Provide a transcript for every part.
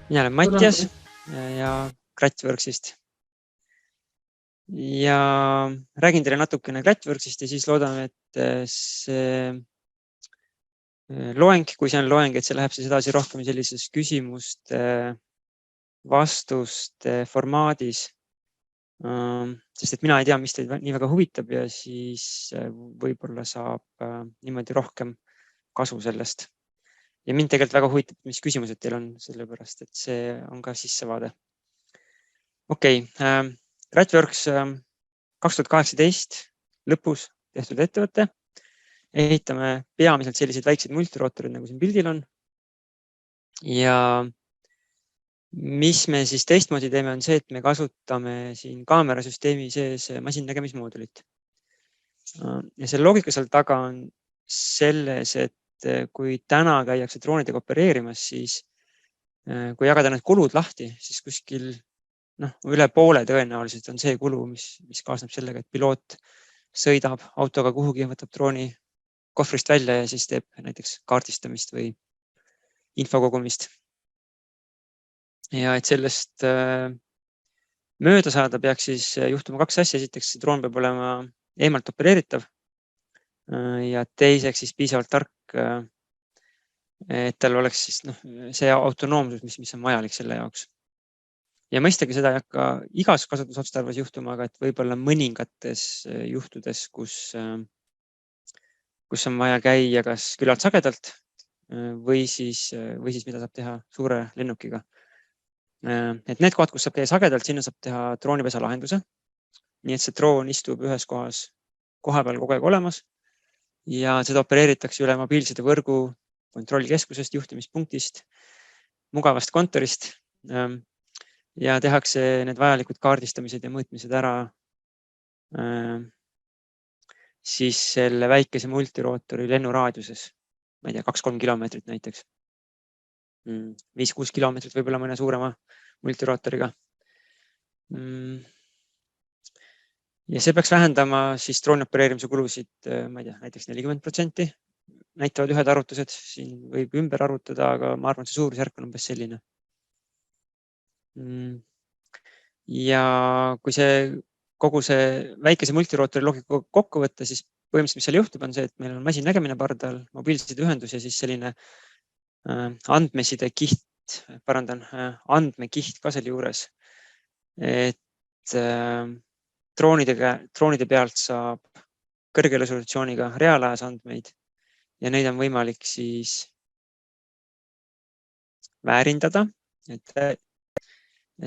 Mina olen Mattias ja Krattworksist. Ja räägin teile natukene Krattworksist ja siis loodame, et see loeng, kui see on loeng, et see läheb siis edasi rohkem sellises küsimuste vastuste formaadis. Sest et mina ei tea, mis teid nii väga huvitab ja siis võib-olla saab niimoodi rohkem kasu sellest. Ja mind tegelikult väga huvitab, mis küsimused teil on, sellepärast et see on ka sissevaade. Okei, Krattworks 2018 lõpus tehtud ettevõte. Ehitame peamiselt selliseid väikseid multirootoreid, nagu siin pildil on. Ja mis me siis teistmoodi teeme, on see, et me kasutame siin kaamerasüsteemi sees masinnägemismoodulit. Ja selle loogika seal taga on selles, et kui täna käiakse droonidega opereerimas, siis kui jagada need kulud lahti, siis kuskil üle poole tõenäoliselt on see kulu, mis kaasneb sellega, et piloot sõidab autoga kuhugi, võtab drooni kohvrist välja ja siis teeb näiteks kaardistamist või info kogumist. Ja et sellest mööda saada, peaks siis juhtuma kaks asja. Esiteks, see droon peab olema eemalt opereeritav ja teiseks siis piisavalt tark, et tal oleks siis see autonoomsus, mis on vajalik selle jaoks. Ja mõistagi seda ei hakka igas kasutusotstarves juhtuma, aga et võib-olla mõningates juhtudes, kus on vaja käia kas küllalt sagedalt või siis mida saab teha suure lennukiga. Et need kohad, kus saab käia sagedalt, sinna saab teha droonipesa lahenduse. Nii et see droon istub ühes kohas kohapeal kogu aeg olemas ja seda opereeritakse üle mobiilside võrgu kontrollkeskusest, juhtimispunktist, mugavast kontorist ja tehakse need vajalikud kaardistamised ja mõõtmised ära siis selle väikese multirootori lennuraadiuses, ma ei tea, 2-3 kilomeetrit näiteks. 5-6 kilomeetrit võib-olla mõne suurema multirootoriga. Ja see peaks vähendama siis drooni opereerimise kulusid, ma ei tea, näiteks 40%. Näitavad ühed arvutused, siin võib ümber arvutada, aga ma arvan, et see suurusjärk on umbes selline. Ja kui kogu see väikese multirootori loogika kokku võtta, siis põhimõtteliselt, mis seal juhtub, on see, et meil on masinnägemine pardal, mobiilside ühendus ja siis selline andmekiht ka selle juures. Et droonide pealt saab kõrge resolutsiooniga reaalajas andmeid ja neid on võimalik siis väärindada,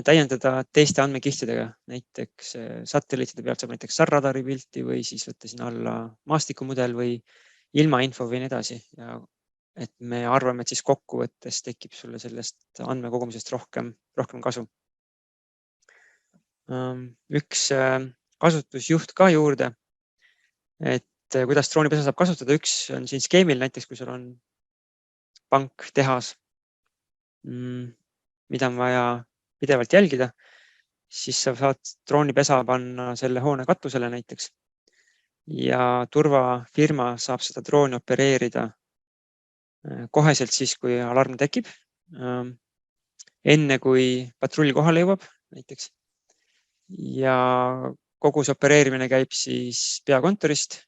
täiendada teiste andmekihtidega, näiteks satelliitide pealt saab näiteks SAR-radari pilti või siis võtta sinna alla maastikumudel või ilmainfo või nii edasi. Ja et me arvame, et siis kokkuvõttes tekib sulle sellest andmekogumisest rohkem kasu. Üks kasutusjuht ka juurde, et kuidas droonipesa saab kasutada. Üks on siin skeemil näiteks, kui sul on pank, tehas, mida on vaja pidevalt jälgida, siis sa saad droonipesa panna selle hoone katusele näiteks ja turvafirma saab seda drooni opereerida koheselt siis, kui alarm tekib, enne kui patrull kohale jõuab näiteks. Ja kogu see opereerimine käib siis peakontorist.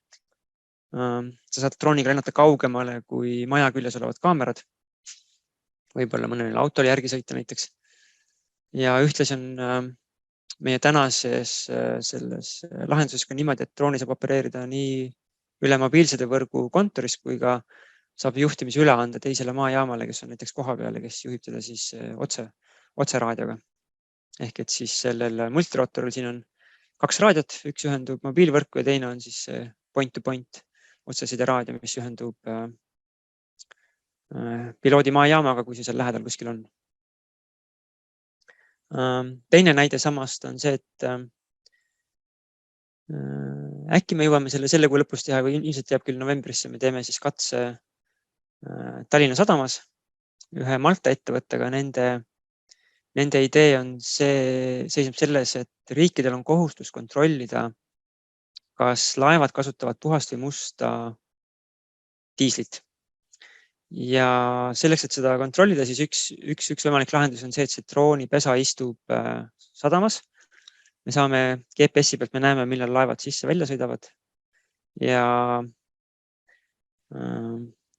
Sa saad drooniga lennata kaugemale kui maja küljes olevad kaamerad. Võib-olla mõnel autol järgi sõita näiteks. Ja ühtlasi on meie tänases selles lahenduses ka niimoodi, et drooni saab opereerida nii üle mobiilside võrgu kontoris kui ka saab juhtimise üle anda teisele maajaamale, kes on näiteks koha peal ja kes juhib teda siis otse raadioga. Ehk et siis sellel multirootoril siin on 2 raadiot, üks ühendub mobiilvõrku ja teine on siis point-to-point otseside raadio, mis ühendub piloodi maajaamaga, kui see seal lähedal kuskil on. Teine näide samast on see, et äkki me jõuame selle kuu lõpus teha või ilmselt jääb küll novembrisse. Me teeme siis katse Tallinna sadamas ühe Malta ettevõttega. Nende idee seisneb selles, et riikidel on kohustus kontrollida, kas laevad kasutavad puhast või musta diislit. Ja selleks, et seda kontrollida, siis üks võimalik lahendus on see, et see droonipesa istub sadamas. Me saame GPS-i pealt, me näeme, millal laevad sisse välja sõidavad. Ja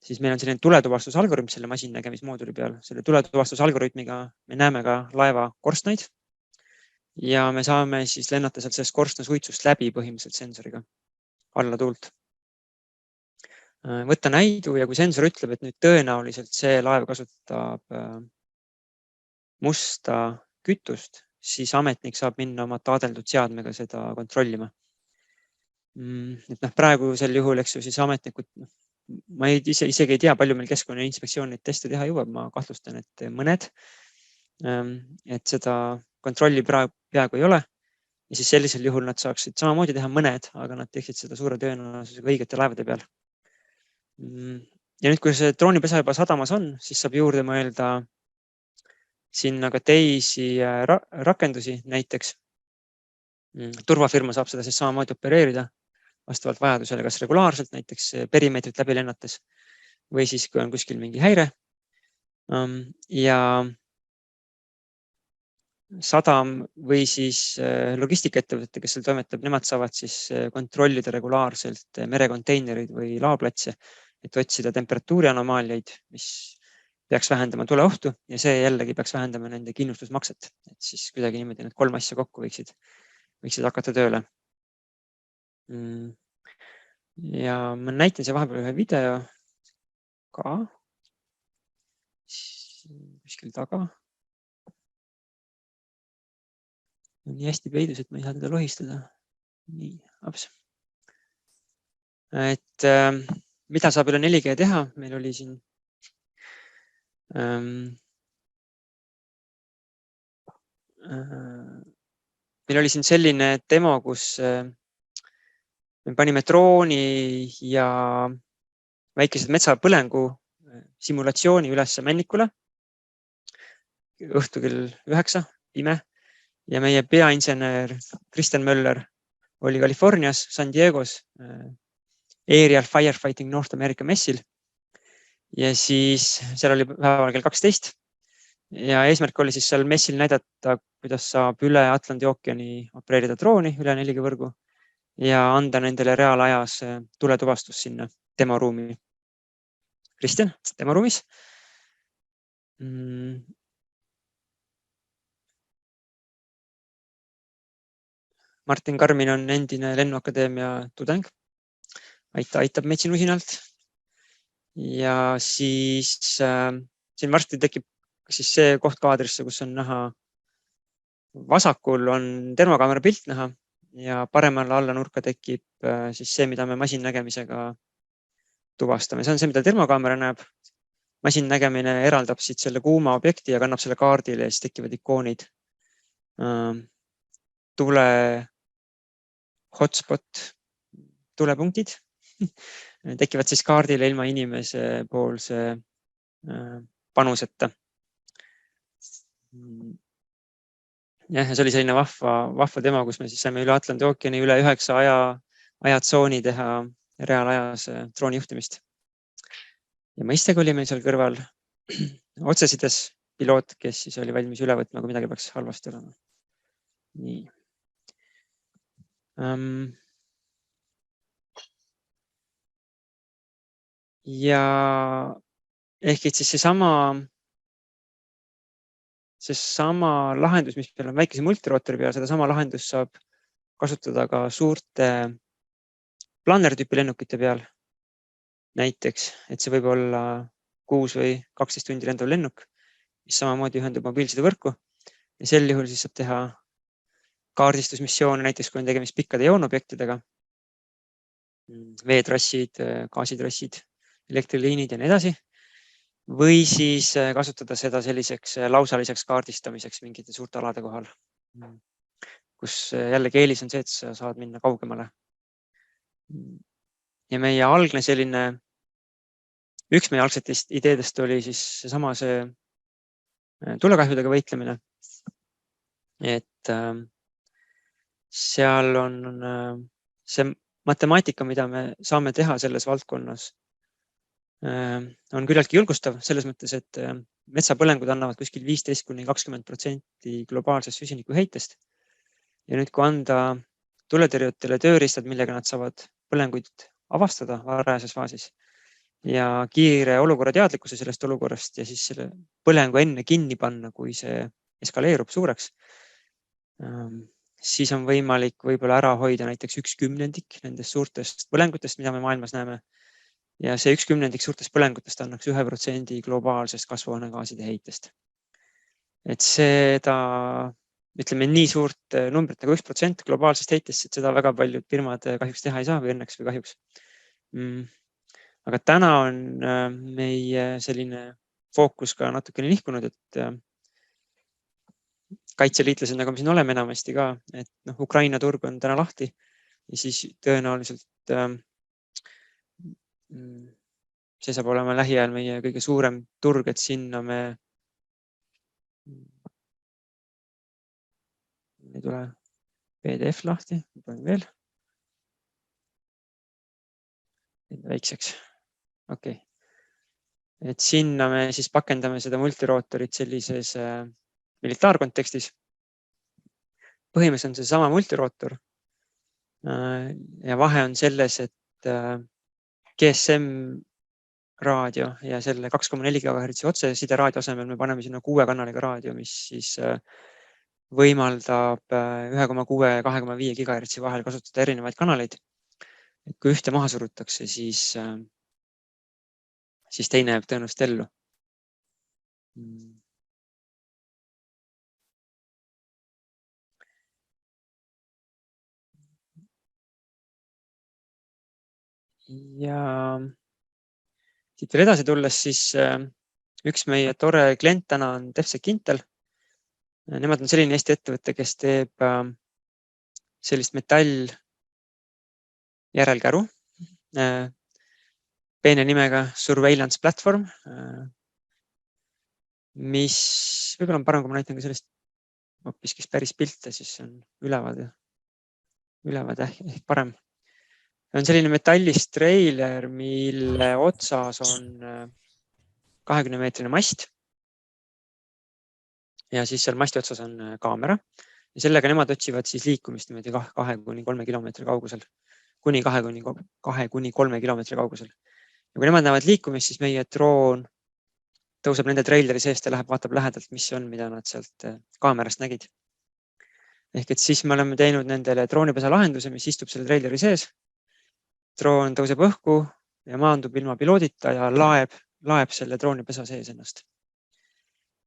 siis meil on selline tuletuvastusalgoritm selle masinnägemismooduli peal. Selle tuletuvastusalgoritmiga me näeme ka laeva korstnaid. Ja me saame siis lennata sealt sellest korstna suitsust läbi põhimõtteliselt sensoriga alla tuult. Võtta näidu ja kui sensor ütleb, et nüüd tõenäoliselt see laev kasutab musta kütust, siis ametnik saab minna oma taadeldud seadmega seda kontrollima. Et praegusel juhul, eks ju, siis ametnikud, ma isegi ei tea, palju meil Keskkonnainspektsioon neid teste teha jõuab, ma kahtlustan, et mõned, et seda kontrolli peaaegu ei ole. Ja siis sellisel juhul nad saaksid samamoodi teha mõned, aga nad teeksid seda suure tõenäosusega õigete laevade peal. Ja nüüd, kui see droonipesa juba sadamas on, siis saab juurde mõelda sinna ka teisi rakendusi, näiteks turvafirma saab seda siis samamoodi opereerida vastavalt vajadusele, kas regulaarselt, näiteks perimeetrit läbi lennates või siis, kui on kuskil mingi häire. Ja sadam või siis logistikaettevõte, kes seal toimetab, nemad saavad siis kontrollida regulaarselt merekonteinerid või laoplatse, et otsida temperatuuri anomaaliaid, mis peaks vähendama tuleohtu ja see jällegi peaks vähendama nende kindlustusmakset. Et siis kuidagi niimoodi need 3 asja kokku võiksid hakata tööle. Ja ma näitan siia vahepeal ühe video ka kuskil taga. Nii hästi peidus, et ma ei saa teda lohistada. Nii, aps. Et mida saab üle 4G teha? Meil oli siin selline demo, kus me panime drooni ja väikesed metsapõlengu simulatsiooni üles Männikule õhtu kell 9, pime. Ja meie peainsener Kristjan Möller oli Californias, San Diego's Aerial Firefighting North America messil. Ja siis seal oli päeval kell 12 ja eesmärk oli siis seal messil näidata, kuidas saab üle Atlandi ookeani opereerida drooni üle 4G võrgu ja anda nendele reaalajas tuletuvastus sinna demoruumi. Kristjan, demoruumis. Martin Karmin on endine Lennuakadeemia tudeng. Aitab meid siin usinalt. Ja siis siin varsti tekib siis see koht kaadrisse, kus on näha, vasakul on termokaamera pilt näha ja paremal alla nurka tekib siis see, mida me masinnägemisega tuvastame. See on see, mida termokaamera näeb. Masinnägemine eraldab siit selle kuuma objekti ja kannab selle kaardile ja siis tekivad ikoonid. Tule hotspot, tulepunktid tekivad siis kaardile ilma inimese poolse panuseta. Ja see oli selline vahva demo, kus me siis saime üle Atlandi ookeani üle 9 ajatsooni teha reaalajas drooni juhtimist. Ja mõistagi oli meil seal kõrval otsesides piloot, kes siis oli valmis üle võtma, kui midagi peaks halvasti olema. Nii. Ja ehk et siis seesama lahendus, mis meil on väikese multirootori peal, sedasama lahendust saab kasutada ka suurte planner-tüüpi lennukite peal. Näiteks, et see võib olla 6 või 12 tundi lendav lennuk, mis samamoodi ühendub mobiilsidevõrku. Ja sel juhul siis saab teha kaardistusmissioone, näiteks kui on tegemist pikkade joonobjektidega, veetrassid, gaasitrassid, elektriliinid ja nii edasi. Või siis kasutada seda selliseks lausaliseks kaardistamiseks mingite suurte alade kohal, kus jällegi eelis on see, et sa saad minna kaugemale. Ja meie algne üks meie algsetest ideedest oli siis seesama tulekahjudega võitlemine. Et seal on see matemaatika, mida me saame teha selles valdkonnas, on küllaltki julgustav selles mõttes, et metsapõlengud annavad kuskil 15–20% globaalsest süsinikuheitest. Ja nüüd, kui anda tuletõrjujatele tööriistad, millega nad saavad põlenguid avastada varajases faasis ja kiire olukorra teadlikkuse sellest olukorrast ja siis selle põlengu enne kinni panna, kui see eskaleerub suureks, siis on võimalik võib-olla ära hoida näiteks 1/10 nendest suurtest põlengutest, mida me maailmas näeme. Ja see 1/10 suurtest põlengutest annaks 1% globaalsest kasvuhoonegaaside heitest. Et seda, ütleme nii suurt numbrit nagu 1% globaalsest heitest, et seda väga paljud firmad kahjuks teha ei saa või õnneks või kahjuks. Aga täna on meie selline fookus ka natukene nihkunud, et kaitseliitlased, nagu me siin oleme enamasti ka, et Ukraina turg on täna lahti ja siis tõenäoliselt see saab olema lähiajal meie kõige suurem turg, et sinna me ei tule PDF lahti, panen veel väikseks. Okei. Et sinna me siis pakendame seda multirootorit sellises militaarkontekstis. Põhimõtteliselt on see sama multirootor ja vahe on selles, et GSM raadio ja selle 2,4 GHz otseside raadio asemel me paneme sinna 6 kanaliga raadio, mis siis võimaldab 1,6 ja 2,5 GHz vahel kasutada erinevaid kanaleid. Et kui ühte maha surutakse, siis teine jääb tõenäoliselt ellu. Ja siit veel edasi tulles, siis üks meie tore klient täna on DevSec Intel. Nemad on selline Eesti ettevõte, kes teeb sellist metall järelkäru peene nimega Surveillance Platform, mis võib-olla on parem, kui ma näitan ka sellest hoopiski päris pilte, siis on ülevaade ehk parem. On selline metallist treiler, mille otsas on 20-meetrine mast. Ja siis seal masti otsas on kaamera ja sellega nemad otsivad siis liikumist niimoodi 2–3 kilomeetri kaugusel, kuni 2–3 kilomeetri kaugusel. Ja kui nemad näevad liikumist, siis meie droon tõuseb nende treileri seest ja vaatab lähedalt, mis on, mida nad sealt kaamerast nägid. Ehk et siis me oleme teinud nendele droonipesa lahenduse, mis istub selle treileri sees. Droon tõuseb õhku ja maandub ilma piloodita ja laeb selle droonipesa sees ennast.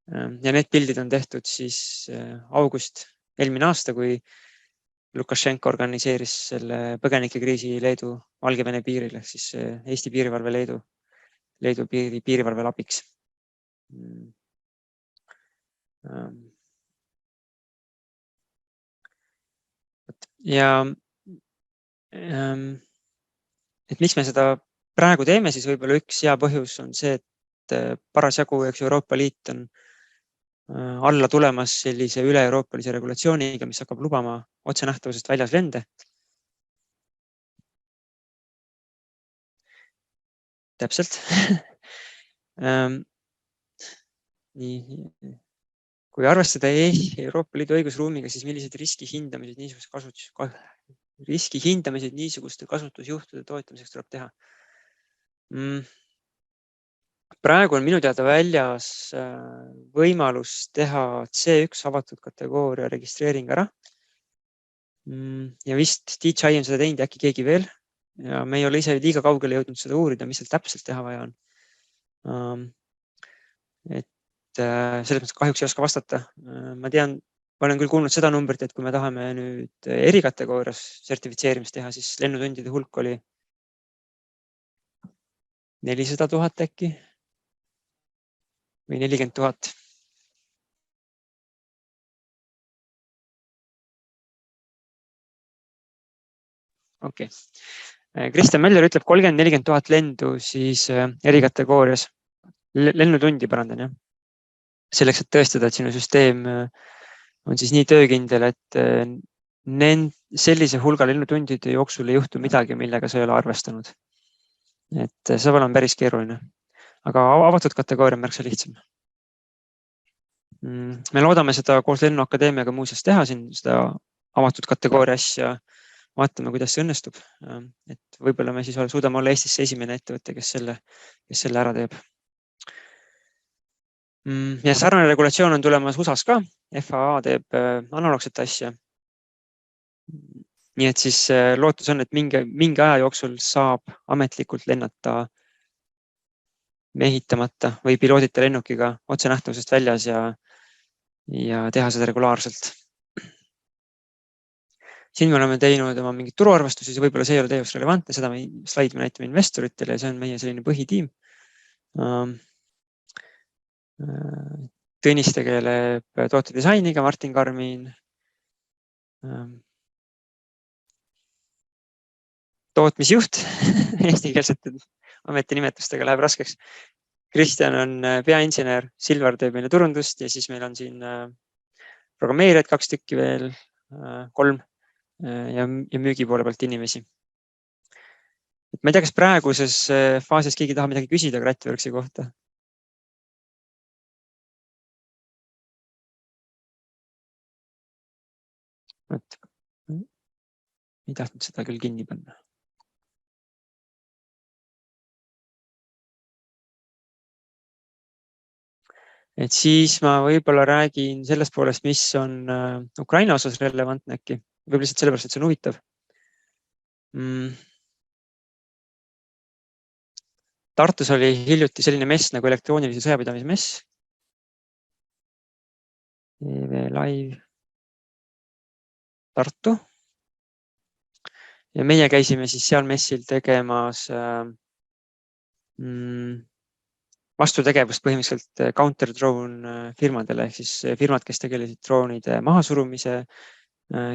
Ja need pildid on tehtud siis august eelmine aasta, kui Lukašenko organiseeris selle põgenikekriisi Leedu-Valgevene piiril, ehk siis Eesti piirivalve Leedu piirivalvel abiks. Ja et miks me seda praegu teeme, siis võib-olla üks hea põhjus on see, et parasjagu Euroopa Liit on alla tulemas sellise üle-euroopalise regulatsiooniga, mis hakkab lubama otsenähtavusest väljas lende. Täpselt. Kui arvestada Euroopa Liidu õigusruumiga, siis millised riski hindamised niisuguste kasutusjuhtude toetamiseks tuleb teha? Praegu on minu teada väljas võimalus teha C1 avatud kategooria registreering ära. Ja vist DJI on seda teinud ja äkki keegi veel. Ja me ei ole ise liiga kaugele jõudnud seda uurida, mis seal täpselt teha vaja on. Et selles mõttes kahjuks ei oska vastata. Ma tean, ma olen küll kuulnud seda numbrit, et kui me tahame nüüd erikategoorias sertifitseerimist teha, siis lennutundide hulk oli 400 000 äkki või 40 000. Okei. Kristjan Möller ütleb 30–40 000 lendu siis erikategoorias. Lennutundi parandan, jah. Selleks, et tõestada, et sinu süsteem on siis nii töökindel, et sellise hulga lennutundide jooksul ei juhtu midagi, millega sa ei ole arvestanud. et see saab olema päris keeruline, aga avatud kategooria on märksa lihtsam. Me loodame seda koos Lennuakadeemiaga muuseas teha siin, seda avatud kategooria asja. Vaatame, kuidas see õnnestub. Et võib-olla me siis suudame olla Eestis esimene ettevõte, kes selle ära teeb. Ja sarnane regulatsioon on tulemas USAs ka. FAA teeb analoogset asja. Nii et siis lootus on, et mingi aja jooksul saab ametlikult lennata mehitamata või piloodita lennukiga otsenähtavusest väljas ja teha seda regulaarselt. Siin me oleme teinud oma mingid turuarvestusi, võib-olla see ei ole teie jaoks relevantne, seda slaidi me näitame investoritele ja see on meie selline põhitiim. Tõnis tegeleb tootedisainiga, Martin Karmin tootmisjuht eestikeelsete ametinimetustega läheb raskeks. Kristjan on peainsener, Silvar teeb meile turundust ja siis meil on siin programmeerijad 2 tükki veel, 3 ja müügi poole pealt inimesi. Ma ei tea, kas praeguses faasis keegi tahab midagi küsida Gratworksi kohta? Ei tahtnud seda küll kinni panna. Et siis ma võib-olla räägin sellest poolest, mis on Ukraina osas relevantne äkki. Võib lihtsalt sellepärast, et see on huvitav. Tartus oli hiljuti selline mess nagu elektroonilise sõjapidamise mess. EV Live Tartu. Ja meie käisime siis seal messil tegemas vastutegevust põhimõtteliselt counter drone firmadele, ehk siis firmad, kes tegelesid droonide mahasurumise,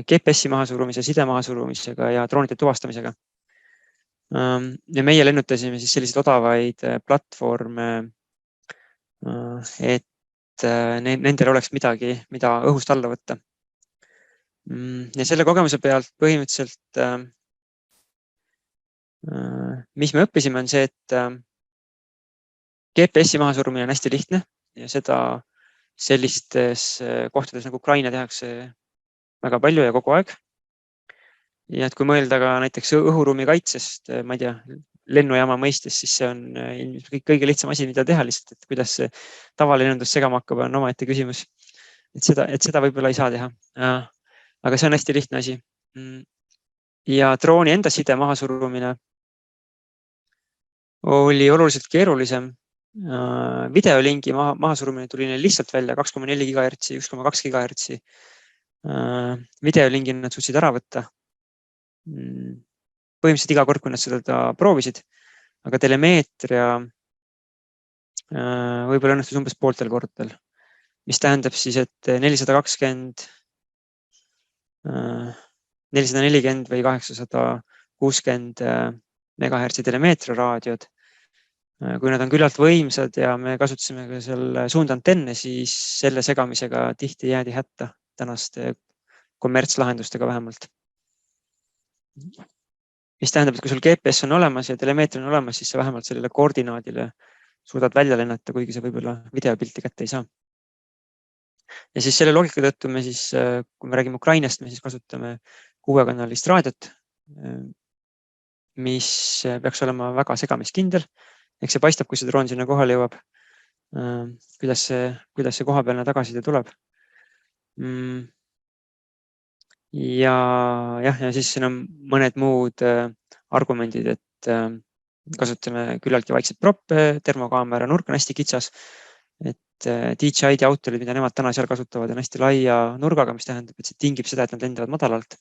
GPS-i mahasurumise, side mahasurumisega ja droonide tuvastamisega. Ja meie lennutasime siis selliseid odavaid platvorme, et nendel oleks midagi, mida õhust alla võtta. Ja selle kogemuse pealt põhimõtteliselt, mis me õppisime, on see, et GPS-i mahasurumine on hästi lihtne ja seda sellistes kohtades nagu Ukraina tehakse väga palju ja kogu aeg. Ja et kui mõelda ka näiteks õhuruumi kaitsest, ma ei tea, lennujaama mõistes, siis see on kõige lihtsam asi, mida teha lihtsalt, et kuidas see tavalennundus segama hakkab, on omaette küsimus. Et seda võib-olla ei saa teha. Aga see on hästi lihtne asi. Ja drooni enda side mahasurumine oli oluliselt keerulisem. Videolingi mahasurumine tuli neil lihtsalt välja 2,4 GHz, 1,2 GHz. Videolingi nad suutsid ära võtta. Põhimõtteliselt iga kord, kui nad seda proovisid, aga telemeetria võib-olla õnnestus umbes pooltel kordadel, mis tähendab siis, et 420, 440 või 860 megahertsi telemeetria raadiod. Kui nad on küllalt võimsad ja me kasutasime ka seal suundantenne, siis selle segamisega tihti jäädi hätta tänaste kommertslahendustega vähemalt. Mis tähendab, et kui sul GPS on olemas ja telemeetria on olemas, siis sa vähemalt sellele koordinaadile suudad välja lennata, kuigi sa võib-olla videopilti kätte ei saa. Ja siis selle loogika tõttu me siis, kui me räägime Ukrainast, me siis kasutame 6-kanalist raadiot, mis peaks olema väga segamiskindel. Eks see paistab, kui see droon sinna kohale jõuab, kuidas see kohapealne tagasiside tuleb. Ja siis siin on mõned muud argumendid, et kasutame küllaltki vaikset proppe, termokaamera nurk on hästi kitsas, et DJI autorid, mida nemad täna seal kasutavad, on hästi laia nurgaga, mis tähendab, et see tingib seda, et nad lendavad madalalt.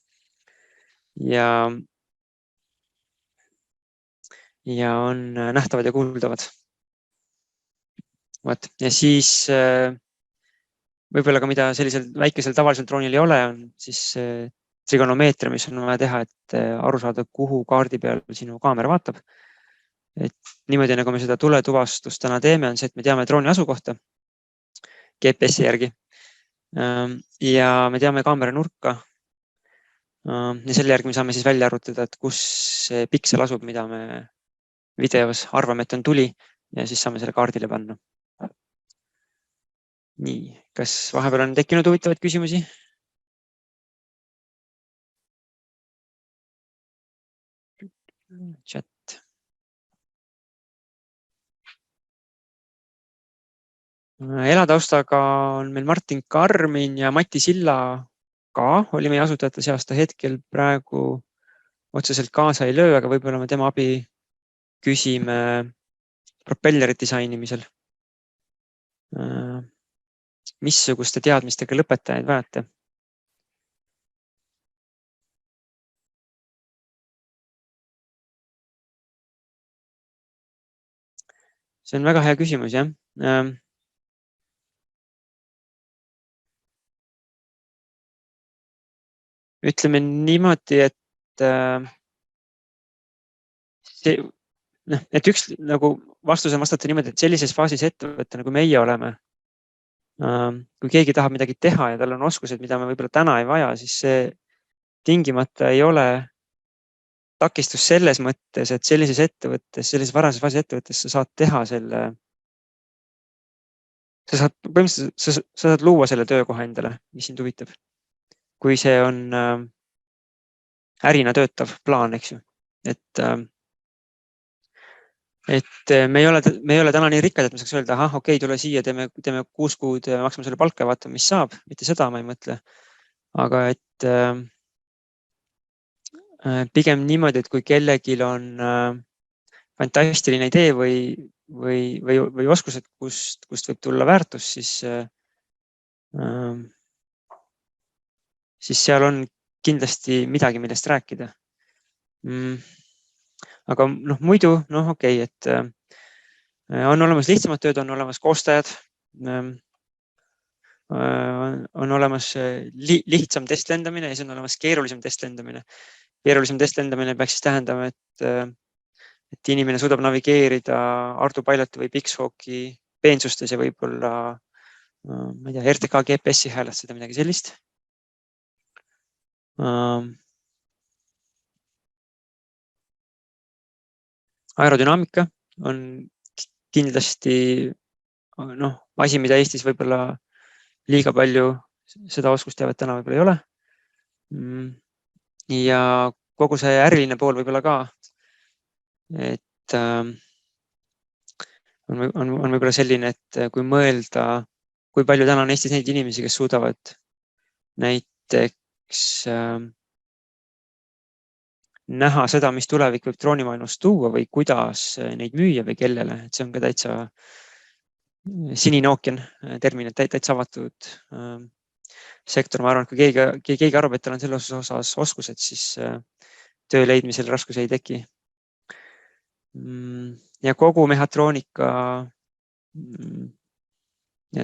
Ja on nähtavad ja kuuldavad. Ja siis võib-olla ka mida sellisel väikesel tavalisel droonil ei ole, on siis trigonomeetria, mis on vaja teha, et aru saada, kuhu kaardi peal sinu kaamera vaatab. Et niimoodi, nagu me seda tuletuvastust täna teeme, on see, et me teame drooni asukohta GPS-i järgi ja me teame kaamera nurka. Ja selle järgi me saame siis välja arvutada, et kus see piksel asub, mida me videos, arvame, et on tuli ja siis saame selle kaardile panna. Nii, kas vahepeal on tekkinud huvitavaid küsimusi? Chat. Elataustaga on meil Martin Karmin ja Mati Silla ka oli meie asutajate seas, ta hetkel praegu otseselt kaasa ei löö, aga võib-olla me tema abi küsime propellerit disainimisel. Missuguste teadmistega lõpetajaid vajate? See on väga hea küsimus, jah. Ütleme niimoodi, et üks nagu vastus on vastata niimoodi, et sellises faasis ettevõtte nagu meie oleme, kui keegi tahab midagi teha ja tal on oskused, mida me võib-olla täna ei vaja, siis see tingimata ei ole takistus selles mõttes, et sellises ettevõttes, sellises varases faasis ettevõttes sa saad teha selle, põhimõtteliselt sa saad luua selle töökoha endale, mis sind huvitab. Kui see on ärina töötav plaan, eks ju. Et me ei ole täna nii rikkad, et me saaks öelda, ahah, okei, tule siia, teeme 6 kuud, maksame sulle palka ja vaatame, mis saab. Mitte seda ma ei mõtle. Aga et pigem niimoodi, et kui kellelgi on fantastiline idee või oskused, kust võib tulla väärtus, siis seal on kindlasti midagi, millest rääkida. Aga muidu, okei, et on olemas lihtsamad tööd, on olemas koostajad, on olemas lihtsam testlendamine ja siis on olemas keerulisem testlendamine. Keerulisem testlendamine peaks siis tähendama, et inimene suudab navigeerida Ardu Piloti või Pixhawki peensustes ja võib-olla, ma ei tea, RTK GPS-i häälestada, midagi sellist. Aerodünaamika on kindlasti asi, mida Eestis võib-olla liiga palju seda oskusteavet täna võib-olla ei ole. Ja kogu see äriline pool võib-olla ka, et on võib-olla selline, et kui mõelda, kui palju täna on Eestis neid inimesi, kes suudavad näiteks näha seda, mis tulevik võib droonimaailmas tuua või kuidas neid müüa või kellele, et see on ka täitsa sinine ookean termin, et täitsa avatud sektor. Ma arvan, et kui keegi arvab, et tal on selles osas oskused, siis töö leidmisel raskusi ei teki. Ja kogu mehhatroonika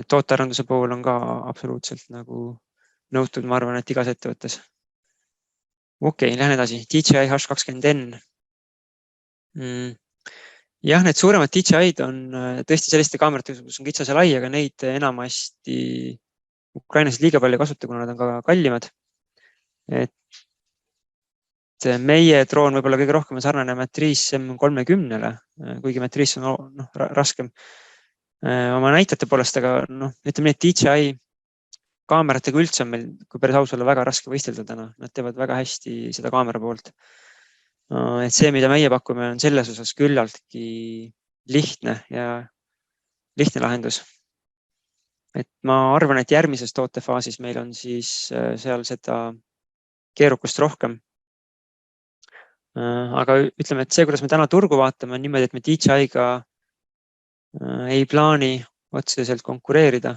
tootearenduse pool on ka absoluutselt nagu nõutud, ma arvan, et igas ettevõttes. Okei, lähen edasi. DJI H20N. Jah, need suuremad DJI-d on tõesti selliste kaameratega, kus on kitsas ja lai, aga neid enamasti Ukrainas liiga palju kasuta, kuna nad on ka kallimad. Et meie droon võib-olla kõige rohkem on sarnane Matrice M30-le, kuigi Matrice on raskem oma näitajate poolest, aga ütleme nii, et DJI kaameratega üldse on meil, kui päris aus olla, väga raske võistelda täna. Nad teevad väga hästi seda kaamera poolt. Et see, mida meie pakume, on selles osas küllaltki lihtne ja lihtne lahendus. Et ma arvan, et järgmises tootefaasis meil on siis seal seda keerukust rohkem. Aga ütleme, et see, kuidas me täna turgu vaatame, on niimoodi, et me DJI-ga ei plaani otseselt konkureerida.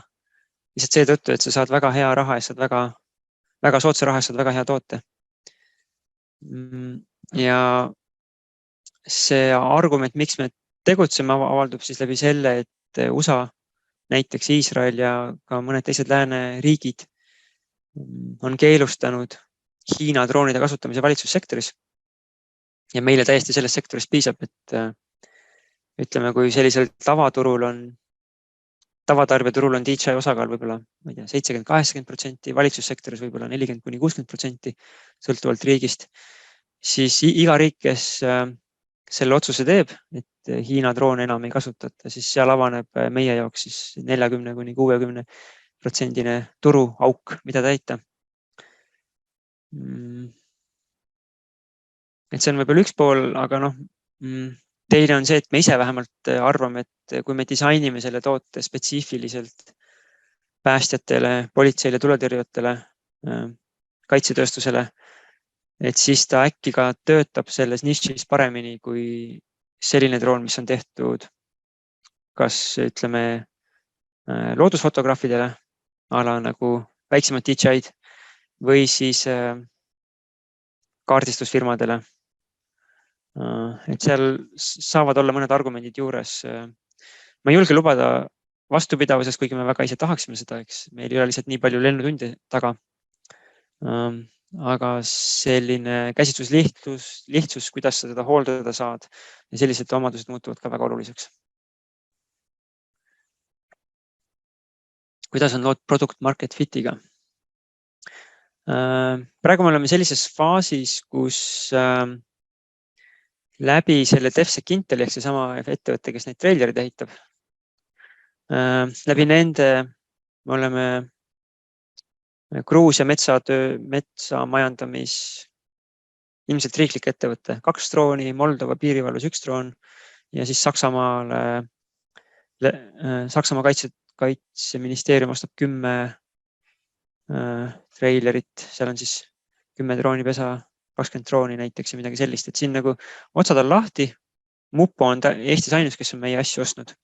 Lihtsalt seetõttu, et sa saad väga hea raha ja saad väga soodsa raha ja saad väga hea toote. Ja see argument, miks me tegutseme, avaldub siis läbi selle, et USA, näiteks Iisrael ja ka mõned teised lääneriigid on keelustanud Hiina droonide kasutamise valitsussektoris. Ja meile täiesti sellest sektorist piisab, et ütleme, kui sellisel tavatarbijaturul on DJI osakaal võib-olla 70-80%, valitsussektoris võib-olla 40-60%, sõltuvalt riigist, siis iga riik, kes selle otsuse teeb, et Hiina droone enam ei kasutata, siis seal avaneb meie jaoks siis 40–60% turuauk, mida täita. Et see on võib-olla üks pool, aga teine on see, et me ise vähemalt arvame, et kui me disainime selle toote spetsiifiliselt päästjatele, politseile, tuletõrjujatele, kaitsetööstusele, et siis ta äkki ka töötab selles nišis paremini kui selline droon, mis on tehtud kas ütleme loodusfotograafidele ala nagu väiksemad DJI-d või siis kaardistusfirmadele. Et seal saavad olla mõned argumendid juures. Ma ei julge lubada vastupidavuses, kuigi me väga ise tahaksime seda, eks meil ei ole lihtsalt nii palju lennutunde taga. Aga selline käsitluslihtsus, kuidas sa seda hooldada saad ja sellised omadused muutuvad ka väga oluliseks. Kuidas on lood product market fit'iga? Praegu me oleme sellises faasis, kus läbi selle DevSec Intel ehk seesama ettevõte, kes neid trailerid ehitab. Läbi nende me oleme Gruusia metsa majandamis ilmselt riiklik ettevõte, 2 drooni, Moldova piirivalves 1 droon ja siis Saksamaa kaitseministeerium ostab 10 trailerit, seal on siis 10 droonipesa, 20 drooni näiteks ja midagi sellist, et siin nagu otsad on lahti. Mupo on Eestis ainus, kes on meie asju ostnud.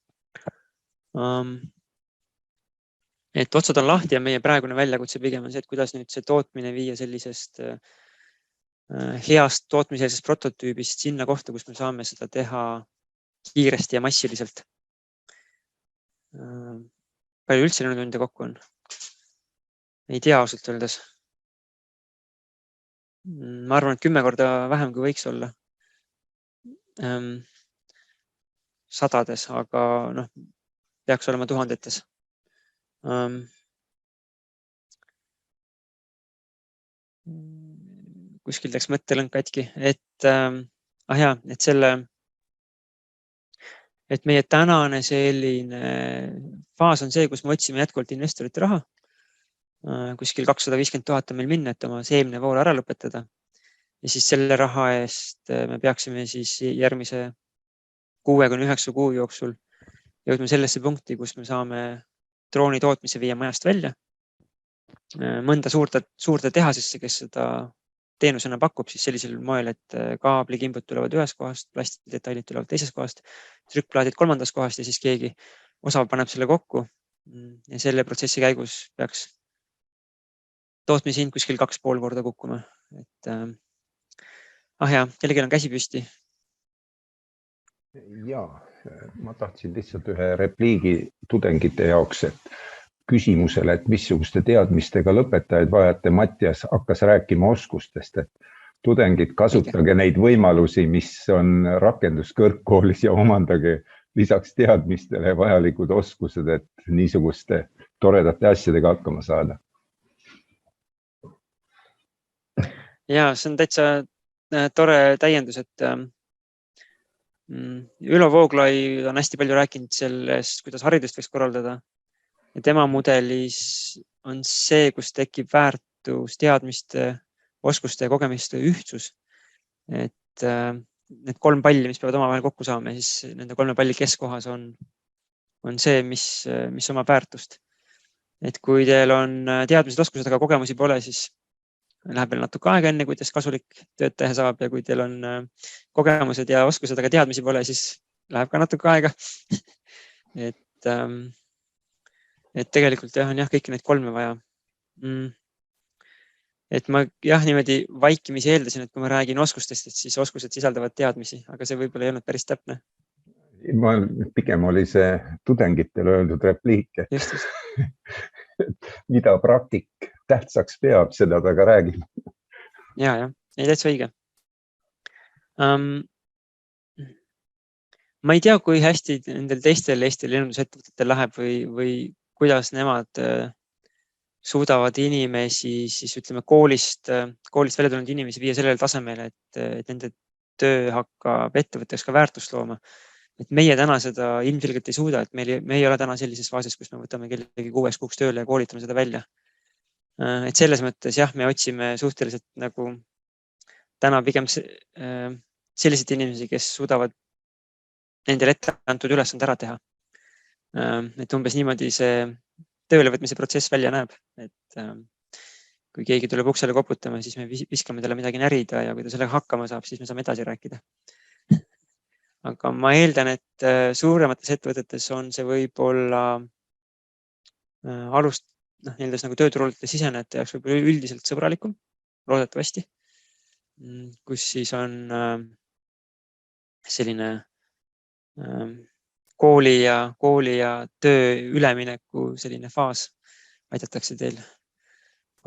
Et otsad on lahti ja meie praegune väljakutse pigem on see, et kuidas nüüd see tootmine viia sellisest heast tootmiselisest prototüübist sinna kohta, kus me saame seda teha kiiresti ja massiliselt. Palju üldse lennutunde kokku on? Ei tea ausalt öeldes. Ma arvan, et 10 korda vähem kui võiks olla. Sadades, aga peaks olema tuhandetes. Kuskil läks mõttelõng katki, et meie tänane selline faas on see, kus me otsime jätkuvalt investorite raha. Kuskil 250 000 on meil minna, et oma seemne voor ära lõpetada. Ja siis selle raha eest me peaksime siis järgmise 6–9 kuu jooksul jõudma sellesse punkti, kus me saame drooni tootmise viia majast välja. Mõnda suurte tehasesse, kes seda teenusena pakub, siis sellisel moel, et kaablikimbud tulevad ühest kohast, plastidetailid tulevad teisest kohast, trükkplaadid 3. kohast ja siis keegi osav paneb selle kokku. Ja selle protsessi käigus peaks tootmishind kuskil 2,5 korda kukkuma. Et, kellelgi on käsi püsti. Ja, ma tahtsin lihtsalt ühe repliigi tudengite jaoks, et küsimusele, et missuguste teadmistega lõpetajaid vajate, Mattias hakkas rääkima oskustest, et tudengid kasutage neid võimalusi, mis on rakenduskõrgkoolis ja omandage lisaks teadmistele vajalikud oskused, et niisuguste toredate asjadega hakkama saada. Ja, see on täitsa tore täiendus, et Ülo Vooglai on hästi palju rääkinud sellest, kuidas haridust võiks korraldada. Ja tema mudelis on see, kus tekib väärtus, teadmiste, oskuste ja kogemiste ühtsus. Et need 3 palli, mis peavad omavahel kokku saama, siis nende 3 palli keskkohas on see, mis omab väärtust. Et kui teil on teadmised, oskused, aga kogemusi pole, siis läheb veel natuke aega enne, kui teist kasulik töötaja saab ja kui teil on kogemused ja oskused, aga teadmisi pole, siis läheb ka natuke aega. Et tegelikult on kõiki neid 3 vaja. Et ma niimoodi vaikimisi eeldasin, et kui ma räägin oskustest, et siis oskused sisaldavad teadmisi, aga see võib-olla ei olnud päris täpne. Pigem oli see tudengitele öeldud repliik, et mida praktik tähtsaks peab, seda ta ka räägib. Ja, ei täitsa õige. Ma ei tea, kui hästi nendel teistel Eesti lennundusettevõtetel läheb või kuidas nemad suudavad inimesi, siis ütleme koolist välja tulnud inimesi viia sellele tasemele, et nende töö hakkab ettevõtteks ka väärtust looma. Et meie täna seda ilmselgelt ei suuda, et me ei ole täna sellises faasis, kus me võtame kellegi 6 kuuks tööle ja koolitame seda välja. Et selles mõttes jah, me otsime suhteliselt nagu täna pigem selliseid inimesi, kes suudavad nendele ette antud ülesande ära teha. Et umbes niimoodi see töölevõtmise protsess välja näeb, et kui keegi tuleb uksele koputama, siis me viskame talle midagi närida ja kui ta sellega hakkama saab, siis me saame edasi rääkida. Aga ma eeldan, et suuremates ettevõtetes on see võib-olla alust, nendes nagu tööturulite sisenejate jaoks võib-olla üldiselt sõbralikum, loodetavasti, kus siis on selline kooli ja töö ülemineku selline faas. Aidatakse teil,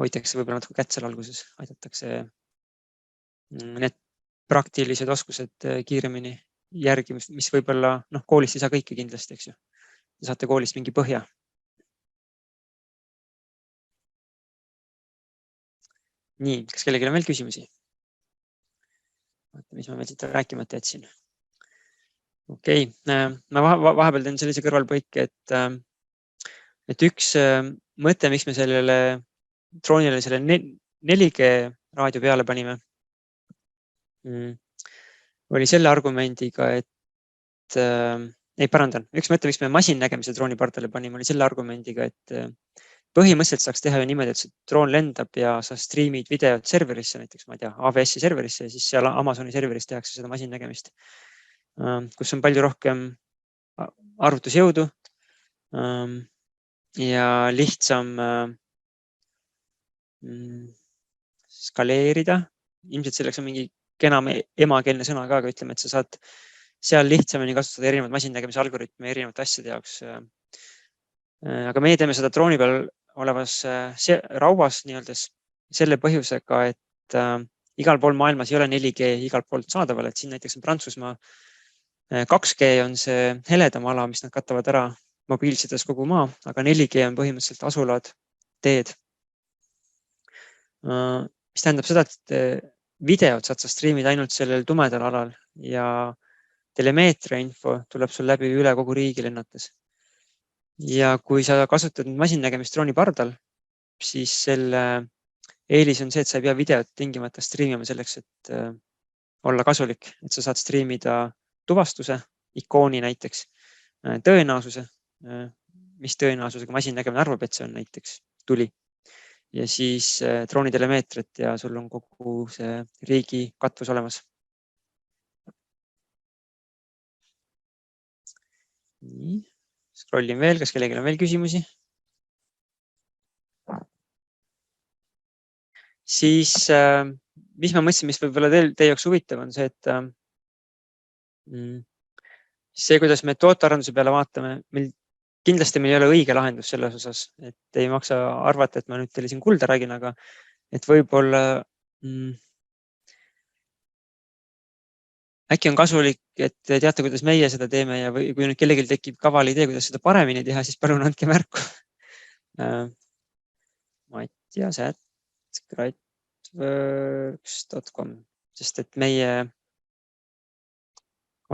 hoitakse võib-olla natuke kätt seal alguses, aidatakse need praktilised oskused kiiremini järgi, mis võib-olla koolist ei saa kõike kindlasti, eks ju. Te saate koolist mingi põhja. Nii, kas kellelgi on veel küsimusi? Mis ma veel siit rääkimata jätsin? Okei, ma vahepeal teen sellise kõrvalpõike, et üks mõte, miks me sellele droonile selle 4G raadio peale panime, oli selle argumendiga, et üks mõte, miks me masinnägemise drooni pardale panime, oli selle argumendiga, et põhimõtteliselt saaks teha ju niimoodi, et see droon lendab ja sa striimid videot serverisse, näiteks ma ei tea, AWS-i serverisse ja siis seal Amazoni serveris tehakse seda masinnägemist, kus on palju rohkem arvutusjõudu ja lihtsam skaleerida. Ilmselt selleks on mingi kena emakeelne sõna ka, aga ütleme, et sa saad seal lihtsamini kasutada erinevaid masinnägemise algoritme erinevate asjade jaoks. Aga meie teeme seda drooni peal olevas rauas nii-öeldes selle põhjusega, et igal pool maailmas ei ole 4G igalt poolt saadaval, et siin näiteks on Prantsusmaa 2G on see heledam ala, mis nad katavad ära mobiilsides kogu maa, aga 4G on põhimõtteliselt asulad, teed. Mis tähendab seda, et videot saad sa striimida ainult sellel tumedal alal ja telemeetria info tuleb sul läbi üle kogu riigi lennates. Ja kui sa kasutad masinnägemist drooni pardal, siis selle eelis on see, et sa ei pea videot tingimata striimima selleks, et olla kasulik, et sa saad striimida tuvastuse, ikooni näiteks, tõenäosuse, mis tõenäosusega masinnägemine arvab, et see on näiteks tuli. Ja siis drooni telemeetrit ja sul on kogu see riigi katvus olemas. Nii, scrollin veel, kas kellelgi on veel küsimusi? Siis, mis ma mõtlesin, mis võib-olla teie jaoks huvitav on see, et see, kuidas me tootearenduse peale vaatame, kindlasti meil ei ole õige lahendus selles osas, et ei maksa arvata, et ma nüüd teile siin kulda räägin, aga et võib-olla äkki on kasulik, et te teate, kuidas meie seda teeme ja või kui nüüd kellelgi tekib kaval idee, kuidas seda paremini teha, siis palun andke märku. Mattias@greatworks.com, sest et meie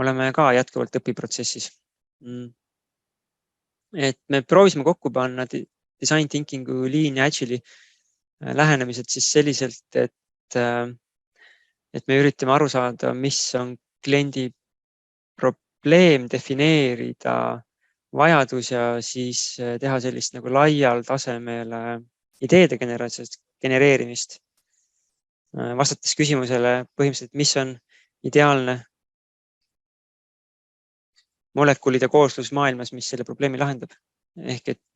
oleme ka jätkuvalt õpiprotsessis. Et me proovisime kokku panna design thinking'u Lean ja Agile'i lähenemised siis selliselt, et me üritame aru saada, mis on kliendi probleem, defineerida vajadus ja siis teha sellist nagu laial tasemel ideede genereerimist. Vastates küsimusele põhimõtteliselt, mis on ideaalne molekulide kooslus maailmas, mis selle probleemi lahendab. Ehk et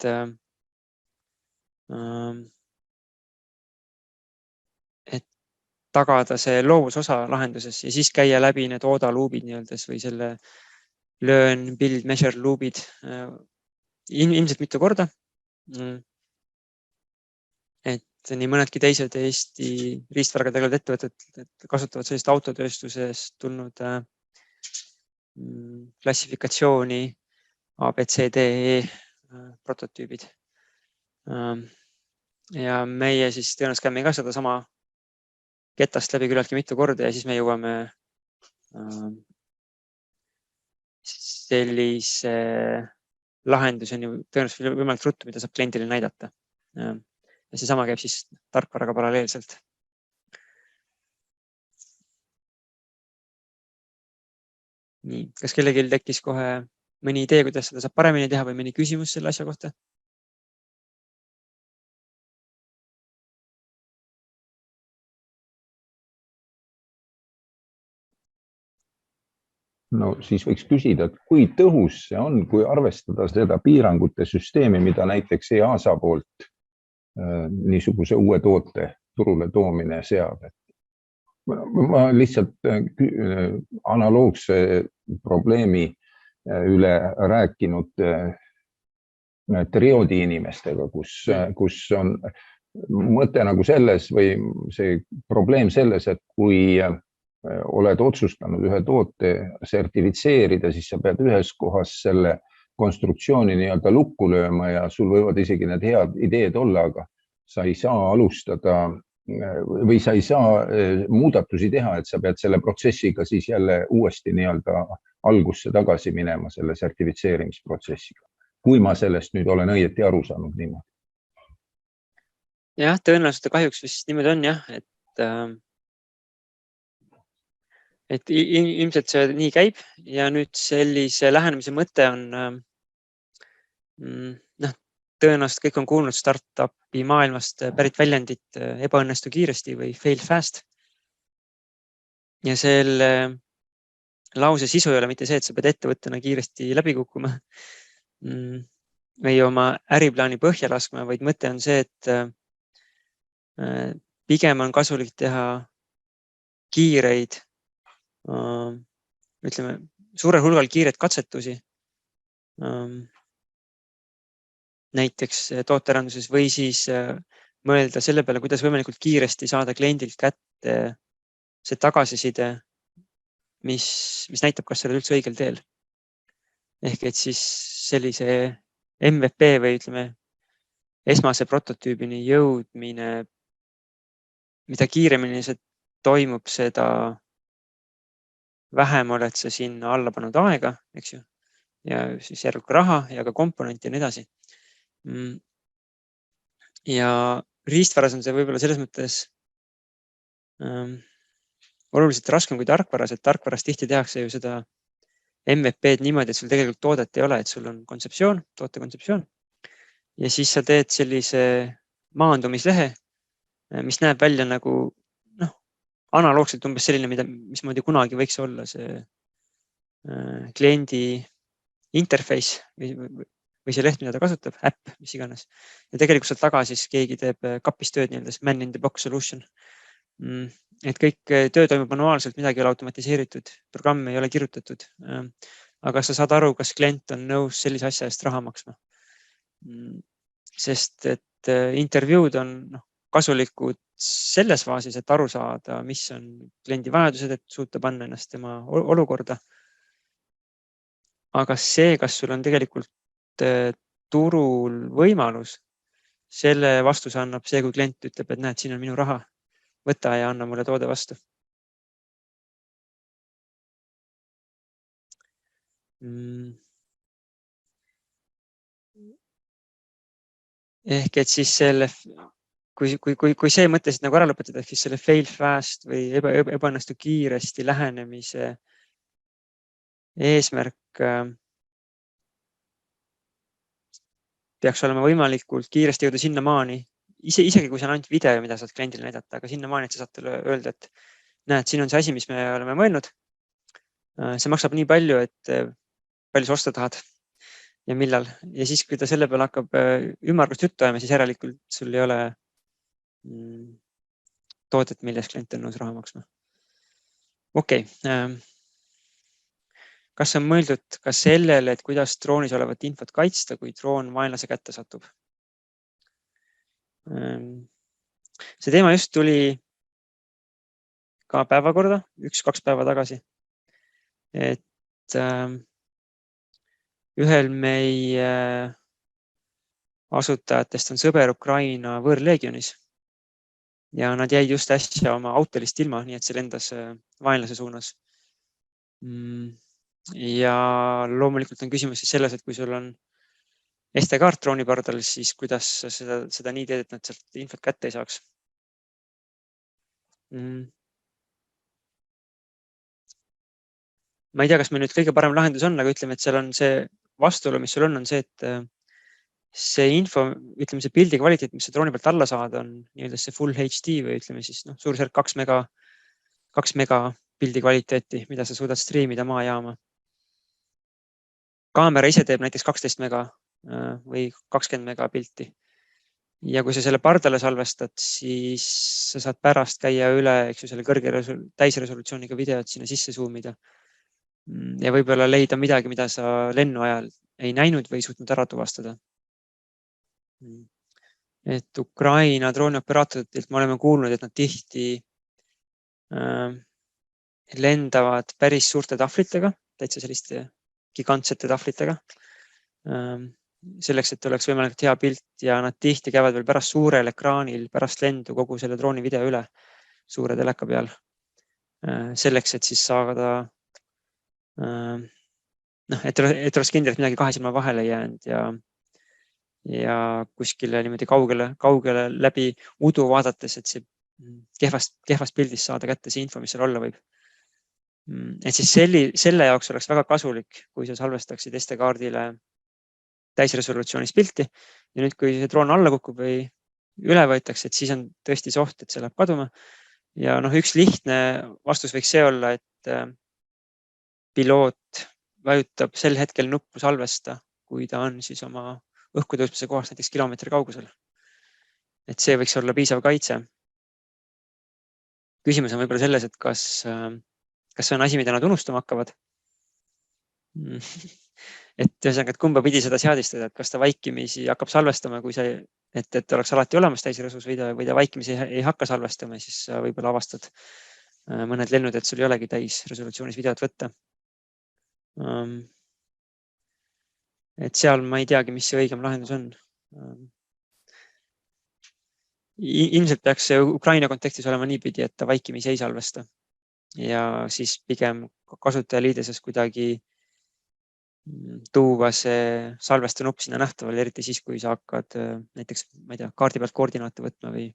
tagada see loovusosa lahenduses ja siis käia läbi need OODA luubid nii-öelda või selle learn, build, measure luubid ilmselt mitu korda. Et nii mõnedki teised Eesti riistvaraga tegelevad ettevõtted kasutavad sellist autotööstusest tulnud klassifikatsiooni ABCDE prototüübid. Ja meie siis tõenäoliselt käime ka seda sama ketast läbi küllaltki mitu korda ja siis me jõuame sellise lahenduseni tõenäoliselt võimalik ruttu, mida saab kliendile näidata. Ja seesama käib siis tarkvaraga paralleelselt. Nii, kas kellelgi tekkis kohe mõni idee, kuidas seda saab paremini teha või mõni küsimus selle asja kohta? No siis võiks küsida, et kui tõhus see on, kui arvestada seda piirangute süsteemi, mida näiteks EASA poolt niisuguse uue toote turule toomine seab. Ma lihtsalt analoogse probleemi üle rääkinud trioodi inimestega, kus on mõte nagu selles või see probleem selles, et kui oled otsustanud ühe toote sertifitseerida, siis sa pead ühes kohas selle konstruktsiooni nii-öelda lukku lööma ja sul võivad isegi need head ideed olla, aga sa ei saa alustada või sa ei saa muudatusi teha, et sa pead selle protsessiga siis jälle uuesti nii-öelda algusse tagasi minema selle sertifitseerimisprotsessiga. Kui ma sellest nüüd olen õieti aru saanud niimoodi. Jah, tõenäoliselt kahjuks vist niimoodi on jah, et ilmselt see nii käib ja nüüd sellise lähenemise mõte on, tõenäoliselt kõik on kuulnud startupi maailmast pärit väljendit ebaõnnestu kiiresti või fail fast. Ja selle lause sisu ei ole mitte see, et sa pead ettevõttena kiiresti läbi kukkuma või oma äriplaani põhja laskma, vaid mõte on see, et pigem on kasulik teha kiireid, ütleme, suurel hulgal kiireid katsetusi. Näiteks tootearenduses või siis mõelda selle peale, kuidas võimalikult kiiresti saada kliendilt kätte see tagasiside, mis näitab, kas sa oled üldse õigel teel. Ehk et siis sellise MVP või ütleme, esmase prototüübini jõudmine, mida kiiremini see toimub, seda vähem oled sa sinna alla pannud aega, eks ju, ja siis järelikult raha ja ka komponenti ja nii edasi. Ja riistvaras on see võib-olla selles mõttes oluliselt raskem kui tarkvaras, et tarkvaras tihti tehakse ju seda MVP-d niimoodi, et sul tegelikult toodet ei ole, et sul on kontseptsioon, toote kontseptsioon ja siis sa teed sellise maandumislehe, mis näeb välja nagu analoogselt umbes selline, mismoodi kunagi võiks olla see kliendi interface või see leht, mida ta kasutab, äpp, mis iganes. Ja tegelikult sealt taga siis keegi teeb kapis tööd nii-öelda man in the box solution. Et kõik töö toimub manuaalselt, midagi ei ole automatiseeritud, programm ei ole kirjutatud. Aga sa saad aru, kas klient on nõus sellise asja eest raha maksma. Sest et intervjuud on kasulikud selles faasis, et aru saada, mis on kliendi vajadused, et suuta panna ennast tema olukorda. Aga see, kas sul on tegelikult turul võimalus, selle vastuse annab see, kui klient ütleb, et näed, siin on minu raha, võta ja anna mulle toode vastu. Ehk et siis selle, kui see mõttesid nagu ära lõpetada, siis selle fail fast või ebaõnnestu kiiresti lähenemise eesmärk peaks olema võimalikult kiiresti jõuda sinnamaani, isegi kui see on ainult video, mida saad kliendile näidata, aga sinnamaani, et sa saad talle öelda, et näed, siin on see asi, mis me oleme mõelnud. See maksab nii palju, et palju sa osta tahad ja millal. Ja siis, kui ta selle peale hakkab ümmargust juttu ajama, siis järelikult sul ei ole toodet, milles klient on nõus raha maksma. Okei. Kas on mõeldud ka sellele, et kuidas droonis olevat infot kaitsta, kui droon vaenlase kätte satub? See teema just tuli ka päevakorda 1-2 päeva tagasi. Et ühel meie asutajatest on sõber Ukraina võõrleegionis ja nad jäid just äsja oma autolist ilma, nii et see lendas vaenlase suunas. Ja loomulikult on küsimus siis selles, et kui sul on SD-kaart droonipardal, siis kuidas seda nii teed, et nad sealt infot kätte ei saaks. Ma ei tea, kas meil nüüd kõige parem lahendus on, aga ütleme, et seal on see vastuolu, mis sul on see, et see info, ütleme, see pildi kvaliteet, mis sa drooni pealt alla saad, on nii-öelda see full HD või ütleme siis suurusjärk 2 mega pildi kvaliteeti, mida sa suudad striimida maajaama. Kaamera ise teeb näiteks 12 mega või 20 mega pilti. Ja kui sa selle pardale salvestad, siis sa saad pärast käia üle, eks ju, selle kõrge täisresolutsiooniga videot sinna sisse zoomida. Ja võib-olla leida midagi, mida sa lennu ajal ei näinud või suutnud ära tuvastada. Et Ukraina droonioperaatorilt me oleme kuulnud, et nad tihti lendavad päris suurte tahvlitega, täitsa selliste gigantsete tahvlitega. Selleks, et oleks võimalikult hea pilt ja nad tihti käivad veel pärast suurel ekraanil, pärast lendu kogu selle drooni video üle suure teleka peal. Selleks, et siis saada, et oleks kindel, et midagi kahe silma vahele jäänud ja kuskile niimoodi kaugele läbi udu vaadates, et see kehvast pildist saada kätte see info, mis seal olla võib. Et siis selle jaoks oleks väga kasulik, kui sa salvestaksid SD-kaardile täisresolutsioonis pilti ja nüüd, kui see droon alla kukub või üle võetakse, et siis on tõesti see oht, et see läheb kaduma. Ja üks lihtne vastus võiks see olla, et piloot vajutab sel hetkel nuppu salvesta, kui ta on siis oma õhku tõusmise kohast näiteks kilomeetri kaugusel. Et see võiks olla piisav kaitse. Küsimus on võib-olla selles, et kas see on asi, mida nad unustama hakkavad. Et ühesõnaga, et kumba pidi seda seadistada, et kas ta vaikimisi hakkab salvestama, kui et oleks alati olemas täisresus video või ta vaikimisi ei hakka salvestama, siis sa võib-olla avastad mõned lennud, et sul ei olegi täisresolutsioonis videot võtta. Et seal ma ei teagi, mis see õigem lahendus on. Ilmselt peaks see Ukraina kontekstis olema niipidi, et ta vaikimisi ei salvesta ja siis pigem kasutajaliideses kuidagi tuua see salvesta nupp sinna nähtavale, eriti siis, kui sa hakkad näiteks, ma ei tea, kaardi pealt koordinaate võtma või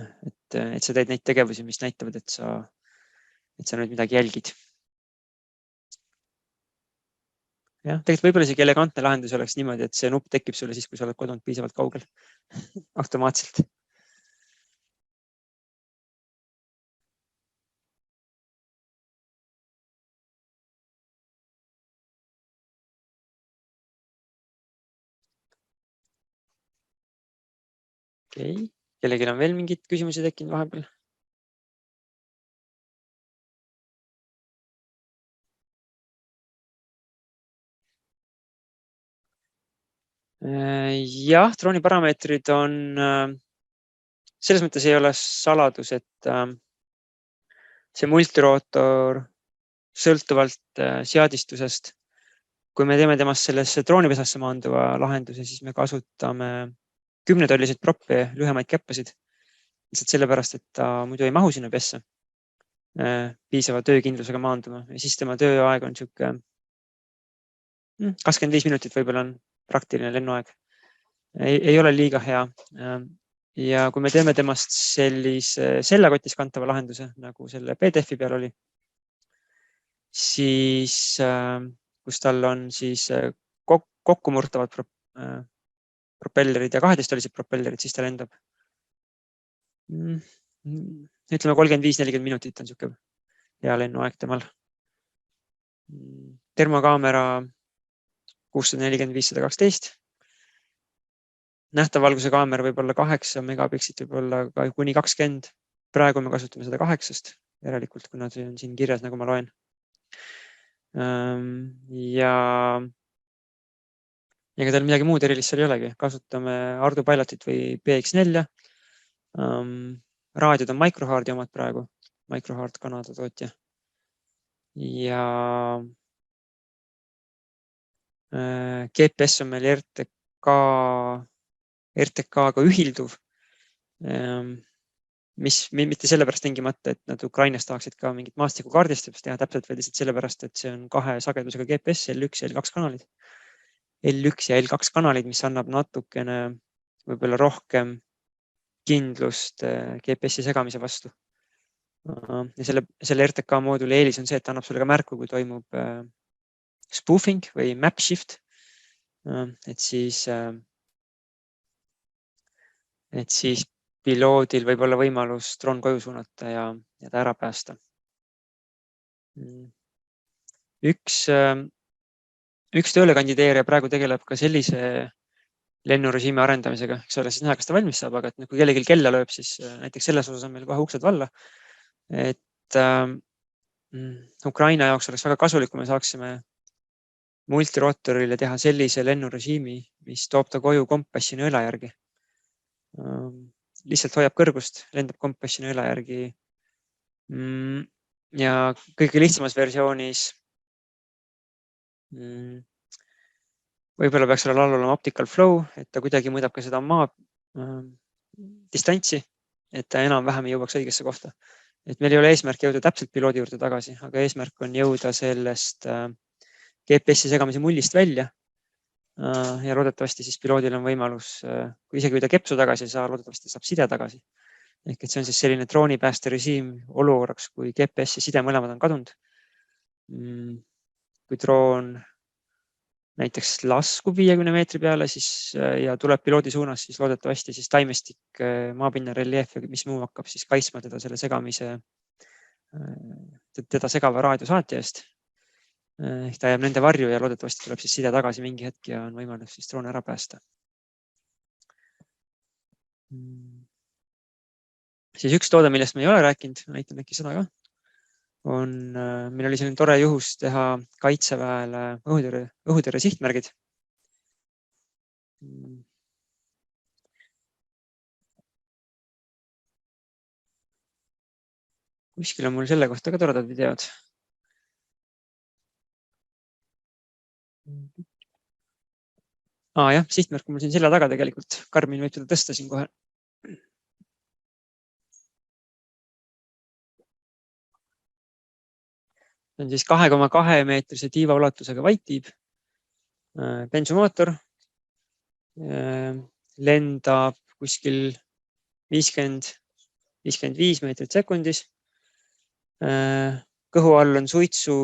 et sa teed neid tegevusi, mis näitavad, et sa nüüd midagi jälgid. Jah, tegelikult võib-olla isegi elegantne lahendus oleks niimoodi, et see nupp tekib sulle siis, kui sa oled kodunud piisavalt kaugel automaatselt. Okei. Kellelgi on veel mingid küsimusi tekkinud vahepeal? Jah, drooni parameetrid on, selles mõttes ei ole saladus, et see multirootor sõltuvalt seadistusest, kui me teeme temast sellesse droonipesasse maanduva lahenduse, siis me kasutame 10-tolliseid proppe, lühemaid käppasid. Lihtsalt sellepärast, et ta muidu ei mahu sinna pesse piisava töökindlusega maanduma ja siis tema tööaeg on sihuke 25 minutit võib-olla on praktiline lennuaeg. Ei ole liiga hea. Ja kui me teeme temast sellise seljakotis kantava lahenduse, nagu selle PDF-i peal oli, siis kus tal on siis kokkumurdavad propellerid ja 12-tollised propellerid, siis ta lendab. Ütleme 35-40 minutit on sihuke hea lennuaeg temal. Termokaamera 640-512. Nähtavalguse kaamera võib olla 8 megapiksit, võib olla ka kuni 20. Praegu me kasutame seda 8, järelikult, kuna see on siin kirjas, nagu ma loen. Ja ega tal midagi muud erilist seal ei olegi. Kasutame Ardu Pilotit või PX4. Raadiod on Microhardi omad praegu. Microhard Kanada tootja. Ja GPS on meil RTK-ga ühilduv, mitte sellepärast tingimata, et nad Ukrainas tahaksid ka mingit maastikukaardistamist teha täpselt, vaid lihtsalt sellepärast, et see on 2 sagedusega GPS, L1 ja L2 kanalid. L1 ja L2 kanalid, mis annab natukene võib-olla rohkem kindlust GPS-i segamise vastu. Ja selle RTK mooduli eelis on see, et ta annab sulle ka märku, kui toimub spoofing või map shift. Et siis piloodil võib olla võimalus droon koju suunata ja ta ära päästa. Üks tööle kandideerija praegu tegeleb ka sellise lennurežiimi arendamisega, eks ole, siis näha, kas ta valmis saab, aga kui kellelgi kella lööb, siis näiteks selles osas on meil kohe uksed valla. Et Ukraina jaoks oleks väga kasulik, kui me saaksime multirootorile teha sellise lennurežiimi, mis toob ta koju kompassini õla järgi. Lihtsalt hoiab kõrgust, lendab kompassini õla järgi. Ja kõige lihtsamas versioonis võib-olla peaks olla olema optical flow, et ta kuidagi mõõdab ka seda maa distantsi, et ta enam-vähem jõuaks õigesse kohta. Et meil ei ole eesmärk jõuda täpselt piloodi juurde tagasi, aga eesmärk on jõuda sellest GPS-i segamise mullist välja. Ja loodetavasti siis piloodil on võimalus, isegi kui ta kepsu tagasi ei saa, loodetavasti saab side tagasi. Ehk et see on siis selline droonipääste režiim olukorraks, kui GPS ja side mõlemad on kadunud. Kui droon näiteks laskub 50 meetri peale ja tuleb piloodi suunas, siis loodetavasti siis taimestik, maapinna reljeef ja mis muu hakkab siis kaitsma teda selle segamise, teda segava raadiosaatja eest. Ehk ta jääb nende varju ja loodetavasti tuleb siis side tagasi mingi hetk ja on võimalik siis droon ära päästa. Siis üks toode, millest me ei ole rääkinud, näitan äkki seda ka, meil oli selline tore juhus teha kaitseväele õhutõrje sihtmärgid. Kuskil on mul selle kohta ka toredad videod. Jah, sihtmärk on mul siin selja taga tegelikult. Karmin võib seda tõsta siin kohe. See on siis 2,2 meetrise tiiva ulatusega vaittiib, bensumootor, lendab kuskil 50-55 meetrit sekundis. Kõhu all on suitsu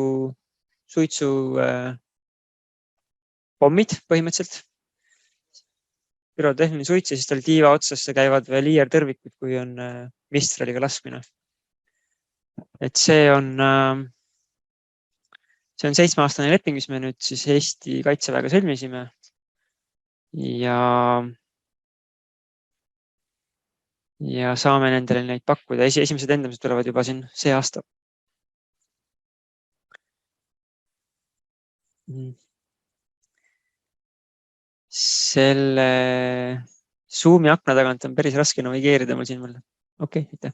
pommid põhimõtteliselt. Pürotehniline suits ja siis tal tiiva otsasse käivad veel IR-tõrvikud, kui on Mistraliga laskmine. Et see on 7-aastane leping, mis me nüüd siis Eesti kaitseväega sõlmisime. Ja saame nendele neid pakkuda. Esimesed endamised tulevad juba siin see aasta. Selle Zoomi akna tagant on päris raske navigeerida mul siin. Okei, aitäh.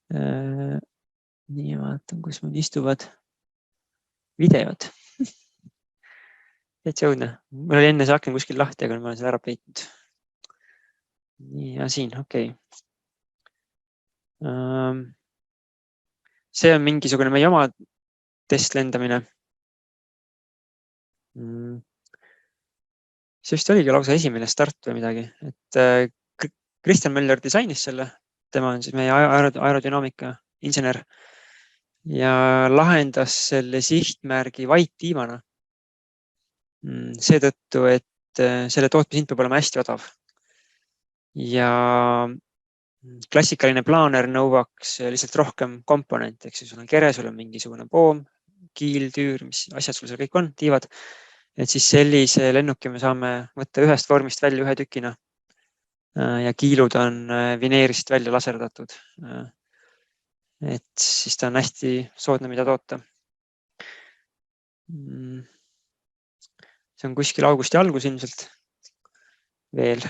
Nii, vaatan, kus mul istuvad videod. Täitsa õudne. Mul oli enne see aken kuskil lahti, aga ma olen selle ära peitnud. Nii, ja siin, okei. See on mingisugune meie oma testlendamine. See vist oligi lausa esimene start või midagi. Et Kristjan Möller disainis selle. Tema on siis meie aerodünaamika insener ja lahendas selle sihtmärgi vaittiivana. Seetõttu, et selle tootmishind peab olema hästi odav. Ja klassikaline plaaner nõuaks lihtsalt rohkem komponente. Eks sul on kere, sul on mingisugune poom, kiil, tüür, mis asjad sul seal kõik on, tiivad. Et siis sellise lennuki me saame võtta ühest vormist välja ühe tükina ja kiilud on vineerist välja laserdatud. Et siis ta on hästi soodne, mida toota. See on kuskil augusti algus ilmselt veel.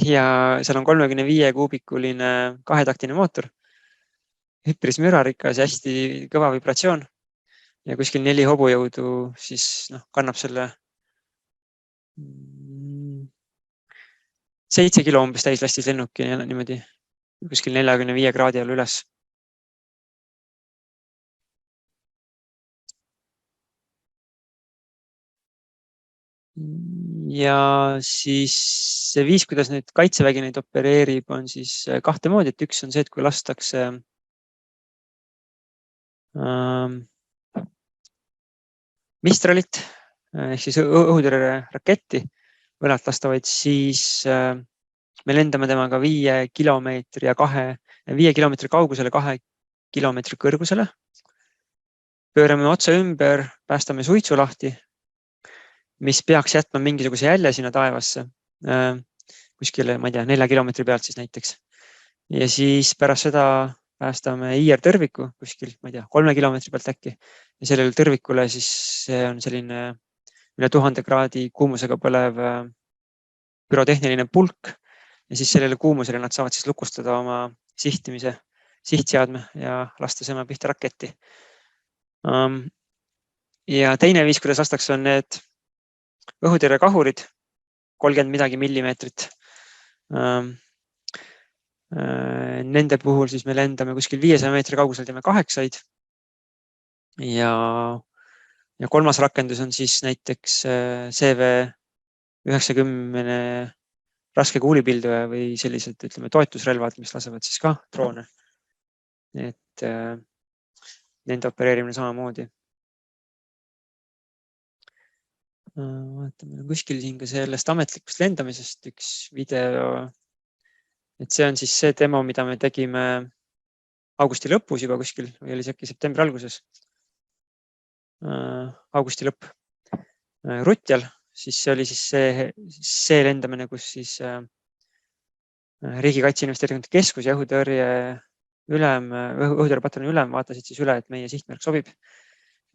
Ja seal on 35 kuubikuline kahetaktine mootor. Hüpris mürarikas ja hästi kõva vibratsioon. Ja kuskil 4 hobujõudu siis kannab selle 7 kilo umbes täislastis lennuki niimoodi. kuskil 45 kraadi all üles. Ja siis see viis, kuidas nüüd kaitsevägi neid opereerib, on siis kahte moodi, et üks on see, et kui lastakse Mistralit ehk siis õhutõrjeraketti võrralt lastavaid, siis me lendame temaga 5 kilomeetri ja 5 kilomeetri kaugusele 2 kilomeetri kõrgusele. Pöörame otsa ümber, päästame suitsu lahti, mis peaks jätma mingisuguse jälje sinna taevasse. Kuskile, ma ei tea, 4 kilomeetri pealt siis näiteks. Ja siis pärast seda päästame IR-tõrviku kuskil, ma ei tea, 3 kilomeetri pealt äkki. Ja sellele tõrvikule siis see on selline üle 1000 kraadi kuumusega põlev pürotehniline pulk. Ja siis sellele kuumusele nad saavad siis lukustada oma sihtseadme ja lasta sema pihta raketti. Ja teine viis, kuidas lastakse, on need õhutõrjekahurid, 30 midagi millimeetrit. Nende puhul siis me lendame kuskil 500 meetri kaugusel, teeme 8. Ja kolmas rakendus on siis näiteks CV90 raske kuulipilduja või sellised, ütleme, toetusrelvad, mis lasevad siis ka droone. Et nende opereerimine samamoodi. Vaatame kuskil siin ka sellest ametlikust lendamisest üks video. Et see on siis see demo, mida me tegime augusti lõpus juba kuskil, või oli see äkki septembri alguses. Augusti lõpp Rutjal, siis see oli siis see lendamine, kus siis Riigi Kaitseinvesteeringute Keskus ja õhutõrjepataljoni ülem vaatasid siis üle, et meie sihtmärk sobib,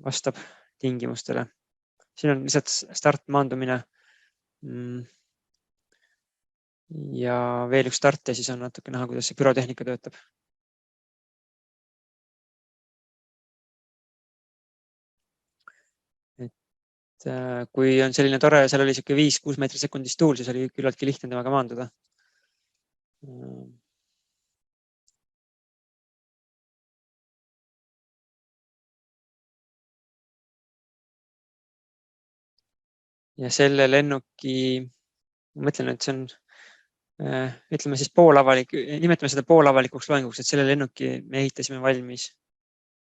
vastab tingimustele. Siin on lihtsalt start, maandumine ja veel üks start ja siis on natuke näha, kuidas see pürotehnika töötab. Et kui on selline tore, seal oli siuke 5-6 meetri sekundis tuul, siis oli küllaltki lihtne temaga maanduda. Ja selle lennuki, ma mõtlen, et see on, ütleme siis poolavalik, nimetame seda poolavalikuks loenguks, et selle lennuki me ehitasime valmis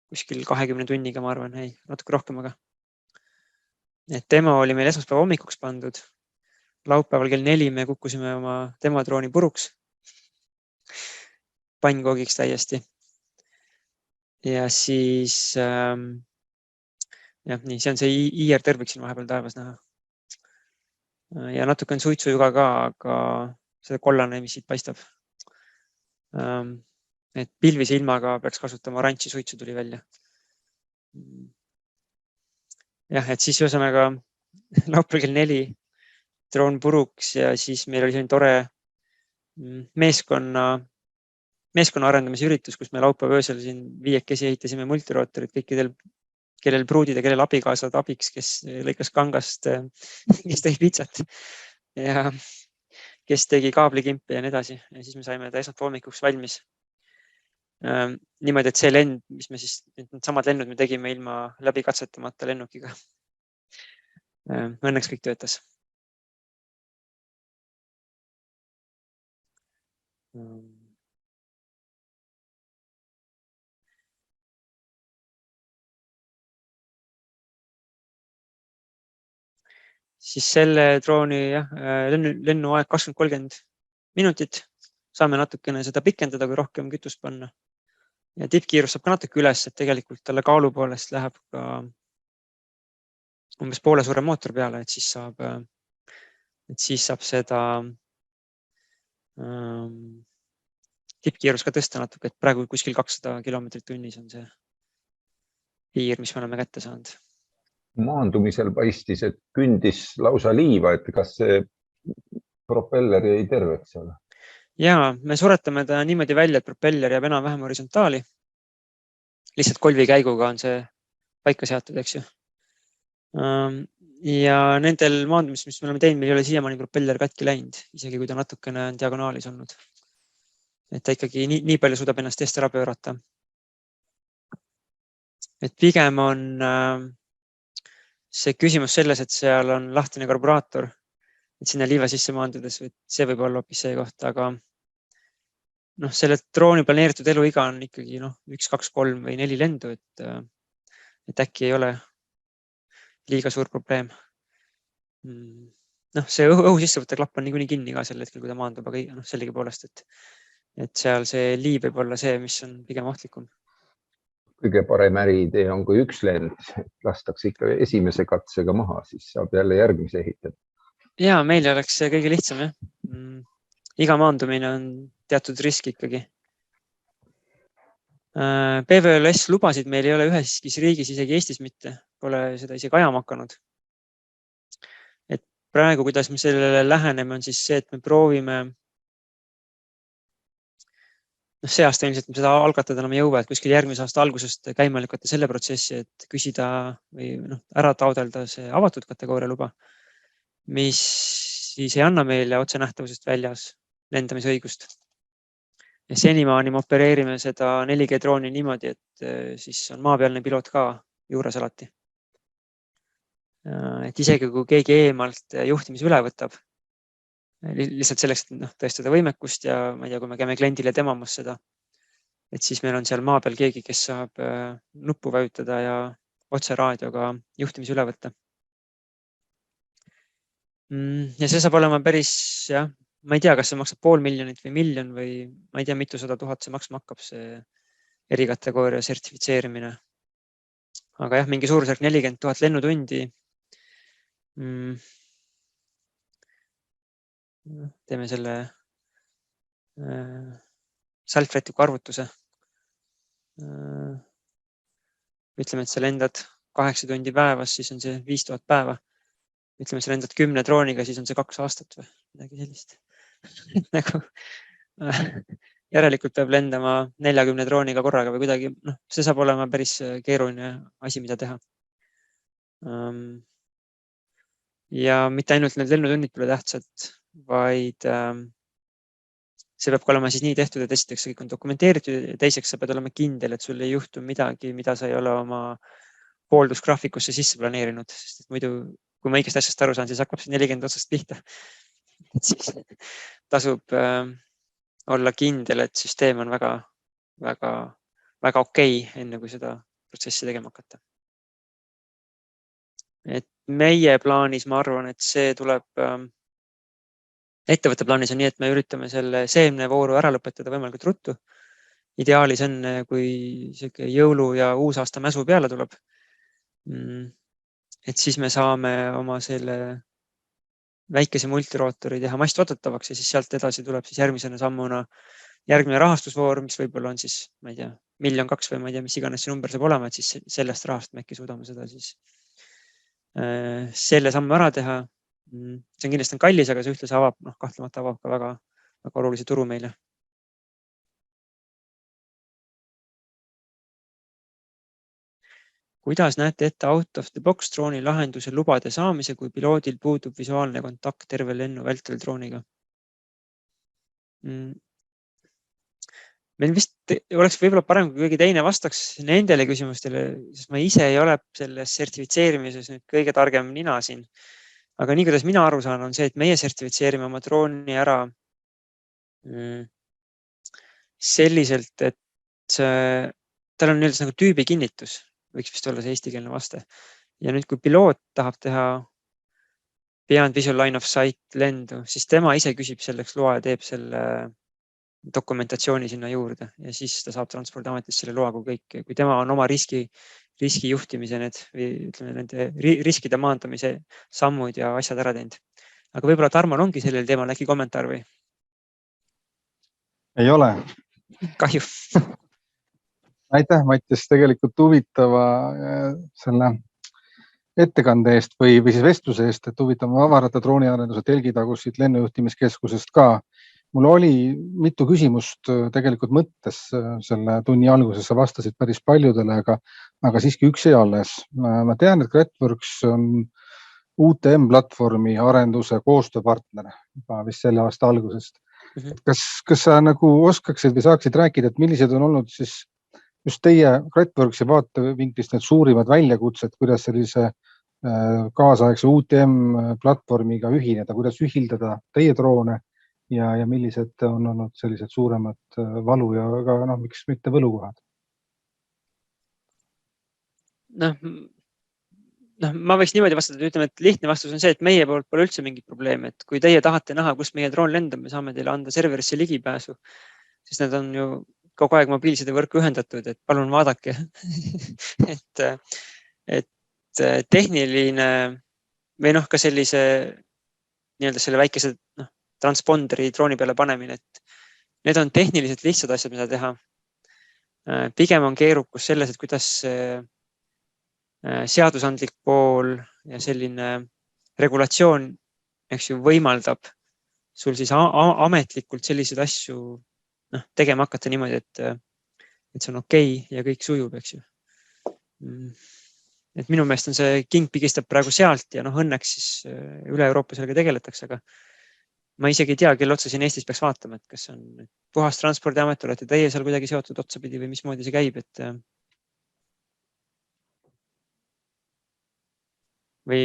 kuskil 20 tunniga, ma arvan, ei, natuke rohkem, aga. Et demo oli meil esmaspäeva hommikuks pandud. Laupäeval kell 4 me kukkusime oma demodrooni puruks. Pannkoogiks täiesti. Ja siis, jah, nii, see on see IR-tõrvik siin vahepeal taevas näha. Ja natuke on suitsujuga ka, aga see kollane, mis siit paistab. Et pilvise ilmaga peaks kasutama oranži suitsu tuli välja. Jah, et siis ühesõnaga laupäeval kell 4 droon puruks ja siis meil oli selline tore meeskonna arendamise üritus, kus me laupäeva öösel siin 5 ehitasime multirootorit kõikidel, kellel pruudid ja kellel abikaasad abiks, kes lõikas kangast, kes tegi pitsat ja kes tegi kaablikimpe ja nii edasi. Ja siis me saime ta esmaspäeva hommikuks valmis. Niimoodi, et see lend, mis me siis, need samad lennud me tegime ilma läbi katsetamata lennukiga. Õnneks kõik töötas. Siis selle drooni lennuaeg 20-30 minutit. Saame natukene seda pikendada, kui rohkem kütust panna. Ja tippkiirus saab ka natuke üles, et tegelikult talle kaalu poolest läheb ka umbes poole suure mootor peale, et siis saab seda tippkiirus ka tõsta natuke, et praegu kuskil 200 kilomeetrit tunnis on see piir, mis me oleme kätte saanud. Maandumisel paistis, et kündis lausa liiva, et kas see propeller jäi terveks ole? Ja me suretame ta niimoodi välja, et propeller jääb enam-vähem horisontaali. Lihtsalt kolvi käiguga on see paika seatud, eks ju. Ja nendel maandumis, mis me oleme teinud, meil ei ole siiamaani propeller katki läinud, isegi kui ta natukene on diagonaalis olnud. et ta ikkagi nii palju suudab ennast eest ära pöörata. Et pigem on see küsimus selles, et seal on lahtine karburaator, et sinna liiva sisse maandudes, see võib olla hoopis see koht, aga selle drooni planeeritud eluiga on ikkagi 1, 2, 3 või 4 lendu, et äkki ei ole liiga suur probleem. See õhu sissevõtte klapp on niikuinii kinni ka sel hetkel, kui ta maandub, aga sellegi poolest, et seal see liiv võib olla see, mis on pigem ohtlikum. Kõige parem äriidee on, kui üks lend lastakse ikka esimese katsega maha, siis saab jälle järgmise ehitada. Ja, meil oleks see kõige lihtsam, jah. Iga maandumine on teatud risk ikkagi. PVLS lubasid meil ei ole üheski riigis, isegi Eestis mitte. Pole seda isegi ajama hakanud. Et praegu, kuidas me sellele läheneme, on siis see, et me proovime see aasta ilmselt me seda algatada enam ei jõua, et kuskil järgmise aasta algusest käima lükata selle protsessi, et küsida või ära taodelda see avatud kategooria luba, mis siis ei anna meile otsenähtavusest väljas lendamisõigust. Ja senimaani me opereerime seda 4G drooni niimoodi, et siis on maapealne piloot ka juures alati. Et isegi kui keegi eemalt juhtimise üle võtab, lihtsalt selleks, et tõestada võimekust ja ma ei tea, kui me käime kliendile demamas seda, et siis meil on seal maa peal keegi, kes saab nuppu vajutada ja otse raadioga juhtimise üle võtta. Ja see saab olema päris, jah, ma ei tea, kas see maksab 500 000 või 1 miljon või ma ei tea, mitu 100 000 see maksma hakkab, see erikategooria sertifitseerimine. Aga jah, mingi suurusjärk 40 000 lennutundi. Teeme selle salvrätiku arvutuse. Ütleme, et sa lendad 8 tundi päevas, siis on see 5000 päeva. Ütleme, sa lendad 10 drooniga, siis on see 2 aastat või midagi sellist. Järelikult peab lendama 40 drooniga korraga või kuidagi, see saab olema päris keeruline asi, mida teha. Ja mitte ainult need lennutunnid pole tähtsad, vaid see peab olema siis nii tehtud, et esiteks kõik on dokumenteeritud ja teiseks sa pead olema kindel, et sul ei juhtu midagi, mida sa ei ole oma hooldusgraafikusse sisse planeerinud, sest et muidu, kui ma õigest asjast aru saan, siis hakkab see 40 otsast pihta. Et siis tasub olla kindel, et süsteem on väga okei, enne kui seda protsessi tegema hakata. Et meie plaanis, ma arvan, et see tuleb ettevõtte plaanis on nii, et me üritame selle seemnevooru ära lõpetada võimalikult ruttu. Ideaalis enne, kui jõulu ja uusaasta mäsu peale tuleb. Et siis me saame oma selle väikese multirootori teha mast otatavaks ja siis sealt edasi tuleb siis järgmisena sammuna järgmine rahastusvoor, mis võib-olla on siis, ma ei tea, 1 miljon 2 või ma ei tea, mis iganes see number saab olema, et siis sellest rahast me äkki suudame seda siis selle sammu ära teha. See on kindlasti kallis, aga see ühtlasi kahtlemata avab ka väga olulise turu meile. Kuidas näete ette out of the box drooni lahenduse lubade saamise, kui piloodil puudub visuaalne kontakt terve lennu vältel drooniga? Meil vist oleks võib-olla parem, kui keegi teine vastaks nendele küsimustele, sest ma ise ei ole selles sertifitseerimises nüüd kõige targem nina siin. Aga nii, kuidas mina aru saan, on see, et meie sertifitseerime oma drooni ära selliselt, et tal on nagu tüübi kinnitus, võiks vist olla see eestikeelne vaste. Ja nüüd, kui piloot tahab teha beyond visual line of sight lendu, siis tema ise küsib selleks loa ja teeb selle dokumentatsiooni sinna juurde ja siis ta saab Transpordiametist selle loa, kui tema on oma riski juhtimise nende riskide maandamise sammud ja asjad ära teinud. Aga võib-olla Tarmol ongi sellel teemal äkki kommentaar või? Ei ole. Kahju. Aitäh, Mattias, tegelikult huvitava selle ettekande eest või siis vestluse eest, et huvitame avarate drooniarenduse telgitagusid lennujuhtimiskeskusest ka. Mul oli mitu küsimust tegelikult mõttes selle tunni alguses, sa vastasid päris paljudele, aga siiski üks jäi alles. Ma tean, et Gretworks on UTM-platvormi arenduse koostööpartner juba vist selle aasta algusest. Kas sa nagu oskaksid või saaksid rääkida, et millised on olnud siis just teie Kratworksi vaatevinklist need suurimad väljakutsed, kuidas sellise kaasaegse UTM platvormiga ühineda, kuidas ühildada teie droone ja millised on olnud sellised suuremad valu ja ka miks mitte võlukohad? Ma võiks niimoodi vastata, ütleme, et lihtne vastus on see, et meie poolt pole üldse mingit probleemi, et kui teie tahate näha, kus meie droon lendab, me saame teile anda serverisse ligipääsu, sest need on ju kogu aeg mobiilside võrku ühendatud, et palun vaadake. et tehniline või ka sellise nii-öelda selle väikese transponderi drooni peale panemine, et need on tehniliselt lihtsad asjad, mida teha. Pigem on keerukus selles, et kuidas seadusandlik pool ja selline regulatsioon võimaldab sul siis ametlikult selliseid asju tegema hakata niimoodi, et see on okei ja kõik sujub, eks ju. Et minu meelest on see king pigistab praegu sealt ja õnneks siis üle Euroopa sellega tegeletakse, aga ma isegi ei tea, kelle otsa siin Eestis peaks vaatama, et kas on puhas transpordiamet, olete teie seal kuidagi seotud otsapidi või mismoodi see käib, et või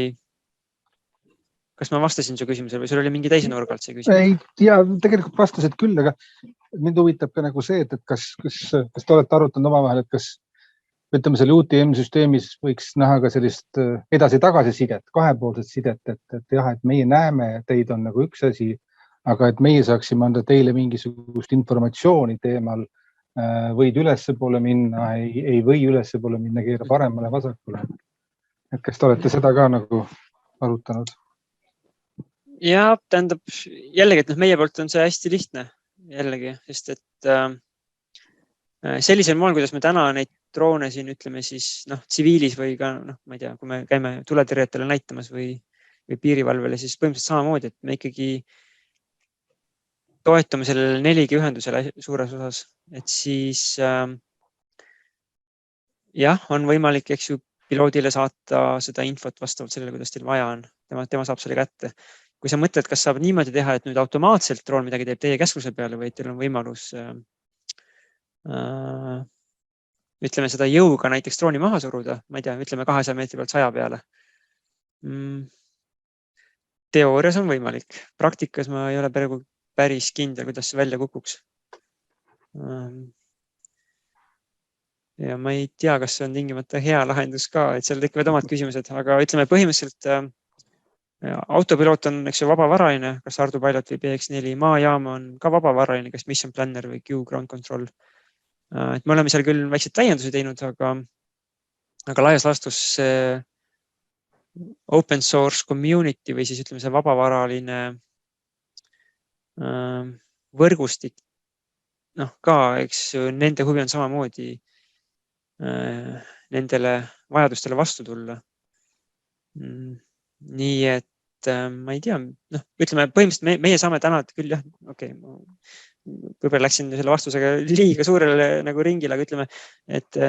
kas ma vastasin su küsimusele või sul oli mingi teise nurga alt see küsimus? Ei tea, tegelikult vastasid küll, aga mind huvitab ka see, et kas te olete arutanud omavahel, et kas ütleme selle UTM-süsteemis võiks näha ka sellist edasi-tagasisidet, kahepoolset sidet, et jah, et meie näeme teid on nagu üks asi, aga et meie saaksime anda teile mingisugust informatsiooni teemal, võid ülespoole minna, ei või ülespoole minna, keera paremale, vasakule. Et kas te olete seda ka nagu arutanud? Ja, tähendab jällegi, et meie poolt on see hästi lihtne jällegi, sest et sellisel moel, kuidas me täna neid droone siin ütleme siis tsiviilis või ka ma ei tea, kui me käime tuletõrjetele näitamas või piirivalvele, siis põhimõtteliselt samamoodi, et me ikkagi toetume sellele 4G ühendusele suures osas, et siis jah, on võimalik, eks ju, piloodile saata seda infot vastavalt sellele, kuidas teil vaja on. Tema saab selle kätte. Kui sa mõtled, kas saab niimoodi teha, et nüüd automaatselt droon midagi teeb teie käskluse peale või teil on võimalus ütleme seda jõuga näiteks drooni maha suruda, ma ei tea, ütleme 200 meetri pealt 100 peale. Teoorias on võimalik. Praktikas ma ei ole päris kindel, kuidas see välja kukuks. Ja ma ei tea, kas see on tingimata hea lahendus ka, et seal tekivad omad küsimused, aga ütleme põhimõtteliselt autopiloot on vabavaraline, kas Ardu Pilot või PX4, maajaam on ka vabavaraline, kas Mission Planner või Q Ground Control. Et me oleme seal küll väikseid täiendusi teinud, aga laias laastus open source community või siis ütleme see vabavaraline võrgustik, ka, eks nende huvi on samamoodi nendele vajadustele vastu tulla. Nii et ma ei tea, ütleme põhimõtteliselt meie saame täna küll jah, okei, võib-olla läksin selle vastusega liiga suurele nagu ringile, aga ütleme, et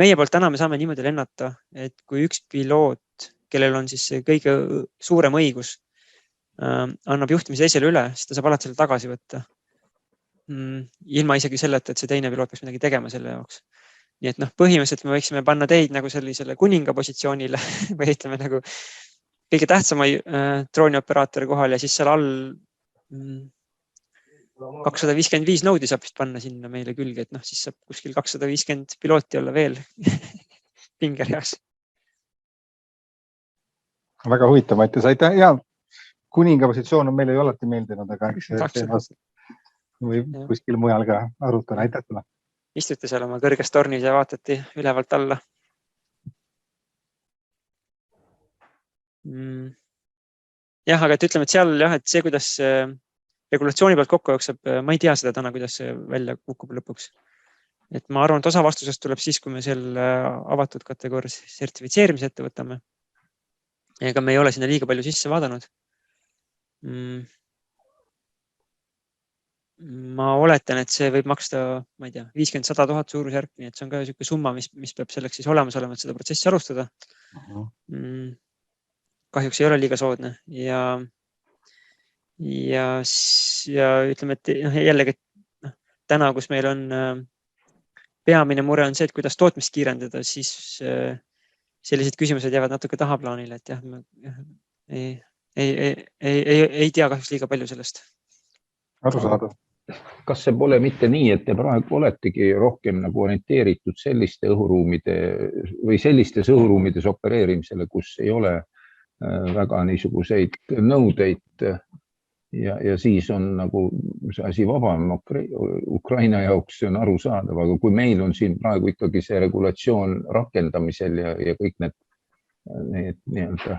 meie poolt täna me saame niimoodi lennata, et kui üks piloot, kellel on siis kõige suurem õigus, annab juhtimise teisele üle, siis ta saab alati selle tagasi võtta. Ilma isegi selleta, et see teine piloot peaks midagi tegema selle jaoks. Nii et põhimõtteliselt me võiksime panna teid nagu sellisele kuninga positsioonile või ütleme nagu kõige tähtsama droonioperaatori kohal ja siis seal all 255 noodi saab vist panna sinna meile külge, et siis saab kuskil 250 pilooti olla veel pingereas. Väga huvitav, Mattias, aitäh. Ja kuninga positsioon on meile ju alati meeldinud, aga või kuskil mujal ka arutada. Aitäh sulle. Istute seal oma kõrges tornis ja vaatate ülevalt alla. Jah, aga et ütleme, et seal jah, et see, kuidas regulatsiooni pealt kokku jookseb, ma ei tea seda täna, kuidas see välja kukub lõpuks. Et ma arvan, et osa vastusest tuleb siis, kui me selle avatud kategooria sertifitseerimise ette võtame. Ega me ei ole sinna liiga palju sisse vaadanud. Ma oletan, et see võib maksta, ma ei tea, 50-100 000 suurusjärk, nii et see on ka selline summa, mis peab selleks siis olemas olema, et seda protsessi alustada. Kahjuks ei ole liiga soodne ja ütleme, et jällegi täna, kus meil on peamine mure on see, et kuidas tootmist kiirendada, siis sellised küsimused jäävad natuke tahaplaanile, et jah, ei tea kahjuks liiga palju sellest. Arusaadav. Kas see pole mitte nii, et te praegu oletegi rohkem nagu orienteeritud selliste õhuruumide või sellistes õhuruumides opereerimisele, kus ei ole väga niisuguseid nõudeid ja siis on nagu see asi vabam Ukraina jaoks, see on arusaadav, aga kui meil on siin praegu ikkagi see regulatsioon rakendamisel ja kõik need nii-öelda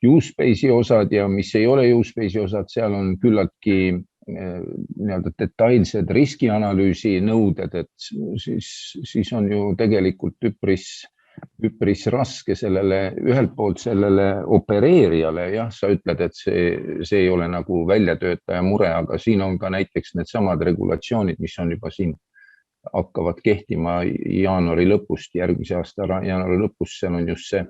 U-Space'i osad ja mis ei ole U-Space'i osad, seal on küllaltki nii-öelda detailsed riskianalüüsi nõuded, et siis on ju tegelikult üpris raske sellele, ühelt poolt sellele opereerijale, jah, sa ütled, et see ei ole nagu väljatöötaja mure, aga siin on ka näiteks need samad regulatsioonid, mis on juba siin hakkavad kehtima jaanuari lõpust, järgmise aasta jaanuari lõpust, seal on just see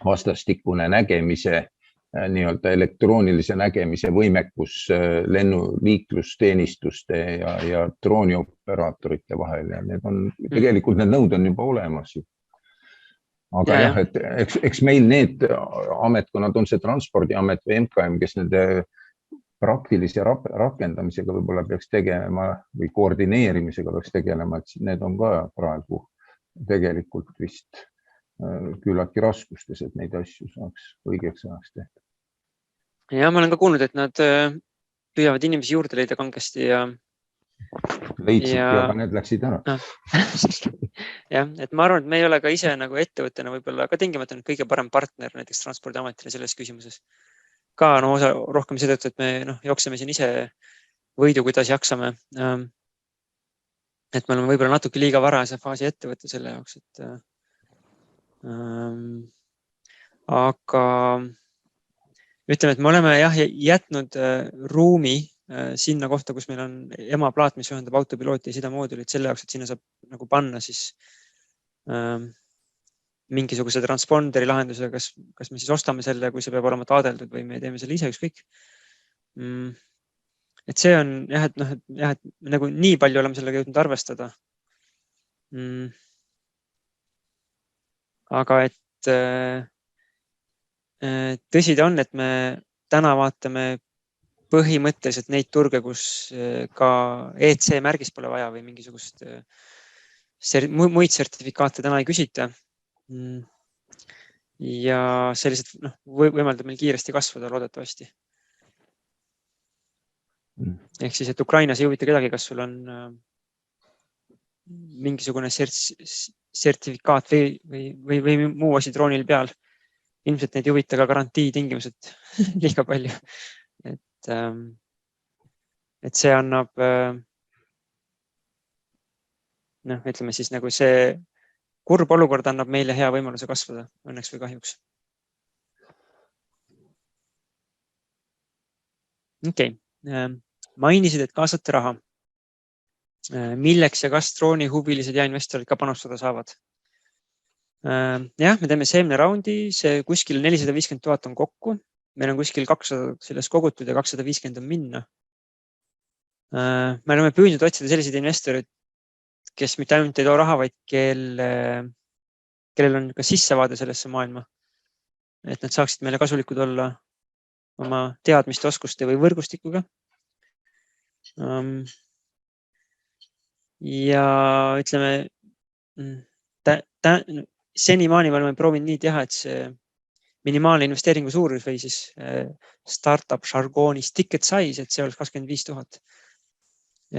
vastastikune nägemise, nii-öelda elektroonilise nägemise võimekus lennuliiklusteenistuste ja droonioperaatorite vahel ja need on, tegelikult need nõud on juba olemas. Aga jah, et eks meil need ametkonnad on see Transpordiamet või MKM, kes nende praktilise rakendamisega võib-olla peaks tegema või koordineerimisega peaks tegelema, et need on ka praegu tegelikult vist küllaltki raskustes, et neid asju saaks õigeks ajaks tehtud. Ja ma olen ka kuulnud, et nad püüavad inimesi juurde leida kangesti ja leidsid ja ka need läksid ära. jah, et ma arvan, et me ei ole ka ise nagu ettevõttena võib-olla ka tingimata kõige parem partner näiteks Transpordiametile selles küsimuses. Ka osa rohkem seetõttu, et me jookseme siin ise võidu, kuidas jaksame. Et me oleme võib-olla natuke liiga varase faasi ettevõtte selle jaoks, et aga ütleme, et me oleme jätnud ruumi sinna kohta, kus meil on emaplaat, mis ühendab autopilooti ja sidamoodulit selle jaoks, et sinna saab nagu panna siis mingisuguse transponderi lahenduse, kas me siis ostame selle, kui see peab olema taadeldud või me teeme selle ise ükskõik. Et see on jah, et nagu nii palju oleme sellega jõudnud arvestada. Aga et tõsi ta on, et me täna vaatame põhimõtteliselt neid turge, kus ka EC märgist pole vaja või mingisugust muid sertifikaate täna ei küsita. Ja sellised võimaldab meil kiiresti kasvada loodetavasti. Ehk siis, et Ukrainas ei huvita kedagi, kas sul on mingisugune sertifikaat või muu asi droonil peal. Ilmselt neid ei huvita ka garantii tingimused liiga palju. Et see annab, ütleme siis nagu see kurb olukord annab meile hea võimaluse kasvada, õnneks või kahjuks. Okei. Mainisid, et kaasate raha. Milleks ja kas droonihuvilised ja investorid ka panustada saavad? Jah, me teeme seemne raundi, see kuskil 450 000 on kokku. Meil on kuskil 200 sellest kogutud ja 250 on minna. Me oleme püüdnud otsida selliseid investorid, kes mitte ainult ei too raha, vaid kellel on ka sissevaade sellesse maailma. Et nad saaksid meile kasulikud olla oma teadmiste, oskuste või võrgustikuga. Ja ütleme, senimaani me oleme proovinud nii teha, et see minimaalne investeeringu suurus või siis startup žargoonis ticket size, et see oleks 25 000.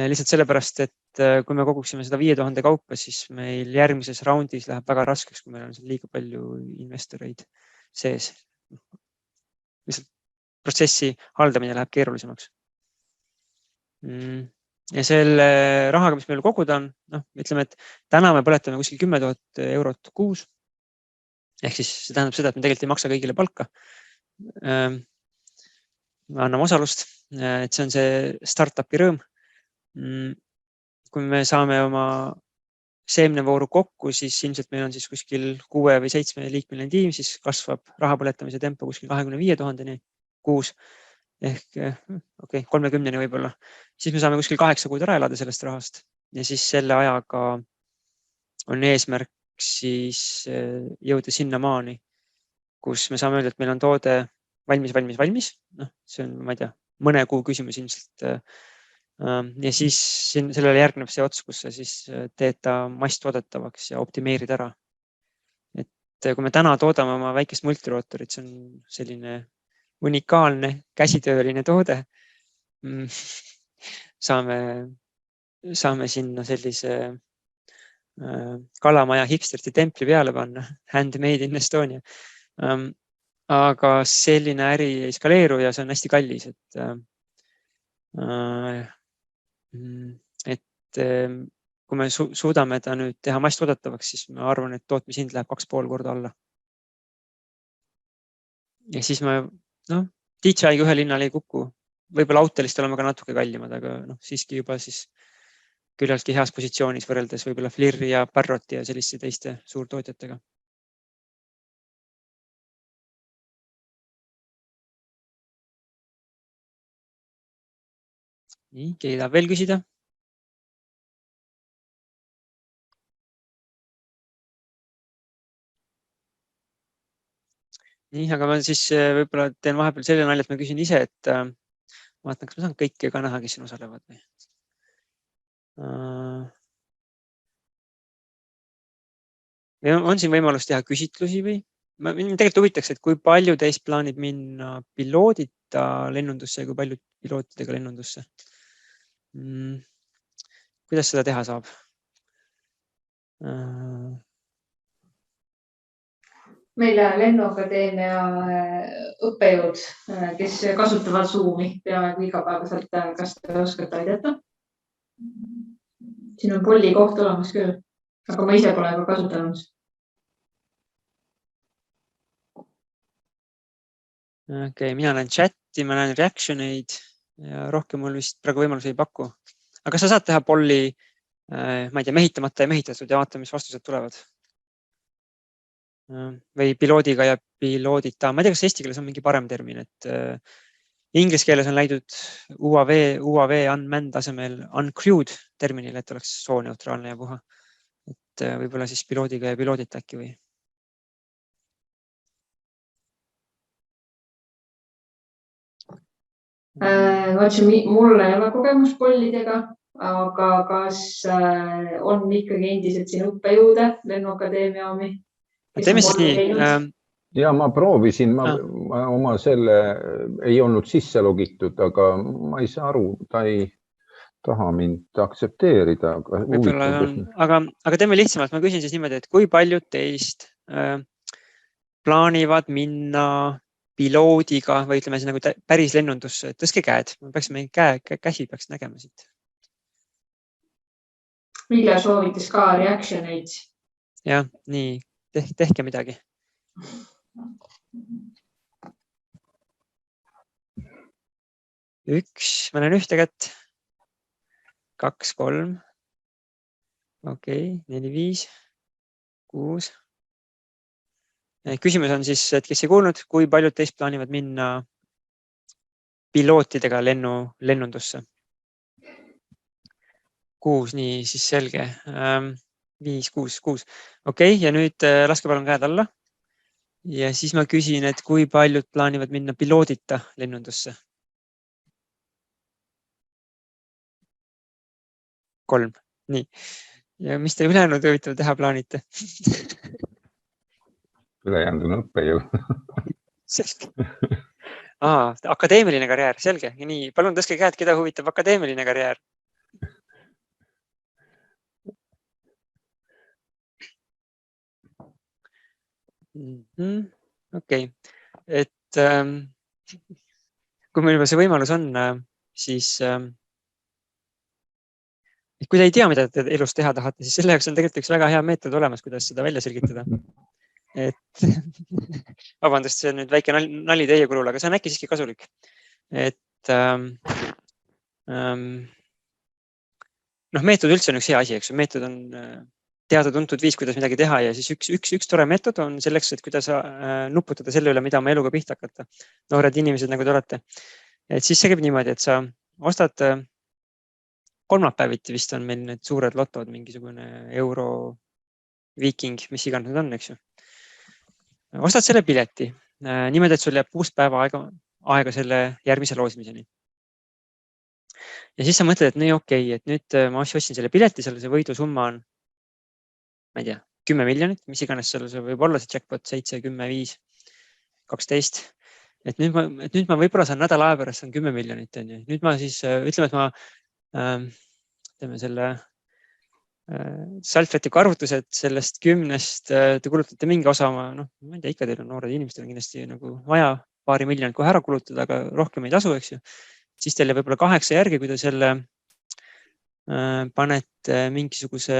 Lihtsalt sellepärast, et kui me koguksime seda 5000 kaupa, siis meil järgmises raundis läheb väga raskeks, kui meil on liiga palju investoreid sees. Lihtsalt protsessi haldamine läheb keerulisemaks. Ja selle rahaga, mis meil koguda on, ütleme, et täna me põletame kuskil 10 000 eurot kuus. Ehk siis see tähendab seda, et me tegelikult ei maksa kõigile palka. Me anname osalust, et see on see startupi rõõm. Kui me saame oma seemnevooru kokku, siis ilmselt meil on siis kuskil 6 või 7 liikmeline tiim, siis kasvab raha põletamise tempo kuskil 25 000-ni kuus. ehk 30-ni võib-olla, siis me saame kuskil 8 kuud ära elada sellest rahast ja siis selle ajaga on eesmärk siis jõuda sinnamaani, kus me saame öelda, et meil on toode valmis. Noh, see on, ma ei tea, mõne kuu küsimus ilmselt. Ja siis sellele järgneb see ots, kus sa siis teed ta masstoodetavaks ja optimeerid ära. Et kui me täna toodame oma väikest multirootorit, see on selline unikaalne käsitööline toode. Saame sinna sellise kalamaja hipsterite templi peale panna, handmade in Estonia. Aga selline äri ei skaleeru ja see on hästi kallis, et kui me suudame ta nüüd teha masstoodetavaks, siis ma arvan, et tootmishind läheb 2,5 korda alla. Ja siis me, DJI-ga ühel hinnal ei kuku. Võib-olla Autelist oleme ka natuke kallimad, aga siiski juba siis küllaltki heas positsioonis võrreldes võib-olla Flirri ja Parroti ja selliste teiste suurtootjatega. Nii, keegi tahab veel küsida? Nii, aga ma siis võib-olla teen vahepeal selle nalja, et ma küsin ise, et vaatan, kas ma saan kõike ka näha, kes siin osalevad või? On siin võimalus teha küsitlusi või? Mind tegelikult huvitaks, et kui palju teist plaanib minna piloodita lennundusse ja kui palju pilootidega lennundusse? Kuidas seda teha saab? Meile Lennuakadeemia õppejõud, kes kasutavad Zoomi peaaegu igapäevaselt. Kas te oskate aidata? Siin on polli koht olemas küll, aga ma ise pole ka kasutanud. Okei, mina näen chati, ma näen reactioneid ja rohkem mul vist praegu võimalusi ei paku. Aga sa saad teha polli, ma ei tea, mehitamata ja mehitatud ja vaata, mis vastused tulevad. Või piloodiga ja piloodita. Ma ei tea, kas eesti keeles on mingi parem termin, et inglise keeles on läidud UAV unmanned asemel uncrewed terminile, et oleks sooneutraalne ja puha. Et võib-olla siis piloodiga ja piloodita äkki või? Mul ei ole kogemus pollidega, aga kas on ikkagi endiselt siin õppejõude Lennuakadeemia omi? Teeme siis nii. Ja ma proovisin, ma oma selle ei olnud sisse logitud, aga ma ei saa aru, ta ei taha mind aktsepteerida. Aga teeme lihtsamalt, ma küsin siis niimoodi, et kui paljud teist plaanivad minna piloodiga või ütleme siis nagu päris lennundusse, tõstke käed, me peaksime käsi peaks nägema siit. Vilja soovitas ka reactioneid. Ja, nii, tehke midagi. Üks, ma näen ühte kätt. 2, 3. Okei, 4, 5, 6. Küsimus on siis, et kes ei kuulnud, kui paljud teist plaanivad minna pilootidega lennundusse? 6, nii, siis selge. 5, 6. Okei, ja nüüd laske palun käed alla. Ja siis ma küsin, et kui paljud plaanivad minna piloodita lennundusse? 3. Nii. Ja mis te ülejäänud huvitav teha plaanite? Ülejäänud on õppejõud. Selge. Akadeemiline karjäär, selge. Nii, palun tõstke käed, keda huvitab akadeemiline karjäär. Okei, et kui meil juba see võimalus on, siis kui te ei tea, mida te elus teha tahate, siis selle jaoks on tegelikult üks väga hea meetod olemas, kuidas seda välja selgitada. Et vabandust, see on nüüd väike nali teie kulul, aga see on äkki siiski kasulik. Et meetod üldse on üks hea asi, eks. Meetod on teada-tuntud viis, kuidas midagi teha ja siis üks tore meetod on selleks, et kuidas nuputada selle üle, mida oma eluga pihta hakata. Noored inimesed, nagu te olete. et siis see käib niimoodi, et sa ostad kolmapäeviti vist on meil need suured lotod, mingisugune Euro, Viiking, mis iganes need on, eks ju. Ostad selle pileti niimoodi, et sul jääb 6 päeva aega selle järgmise loosimiseni. Ja siis sa mõtled, et nii okei, et nüüd ma ostsin selle pileti, selle see võidusumma on, ma ei tea, 10 miljonit, mis iganes seal see võib olla, see jackpot 7, 10, 5, 12. Et nüüd ma võib-olla saan nädala aja pärast on 10 miljonit. Nüüd ma siis ütleme, et ma teeme selle salträtiku arvutuse, et sellest 10-st te kulutate mingi osa, ma ei tea, ikka teil on noored inimestel on kindlasti nagu vaja paari miljonit kohe ära kulutada, aga rohkem ei tasu, eks ju. Siis teile võib-olla 8 järgi, kui te selle panete mingisuguse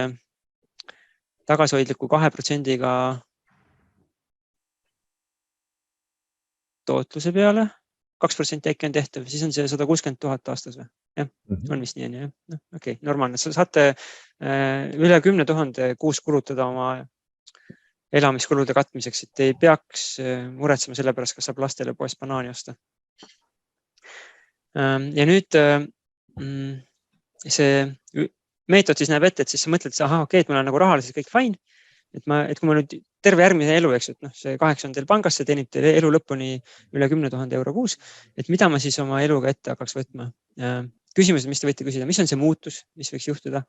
tagasihoidliku 2%-ga tootluse peale, 2% äkki on tehtav, siis on see 160 000 aastas või? Jah, on vist nii, jah. Okei, normaalne. Sa saate üle 10 000 kuus kulutada oma elamiskulude katmiseks, et ei peaks muretsema selle pärast, kas saab lastele poes banaani osta. Ja nüüd see meetod siis näeb ette, et siis sa mõtled, et okei, et mul on nagu rahaliselt kõik fine. Et kui ma nüüd terve järgmise elu, eks, et see 8 on teil pangas, see teenib teil elu lõpuni üle 10 000 euro kuus. Et mida ma siis oma eluga ette hakkaks võtma? Küsimused, mis te võite küsida, mis on see muutus, mis võiks juhtuda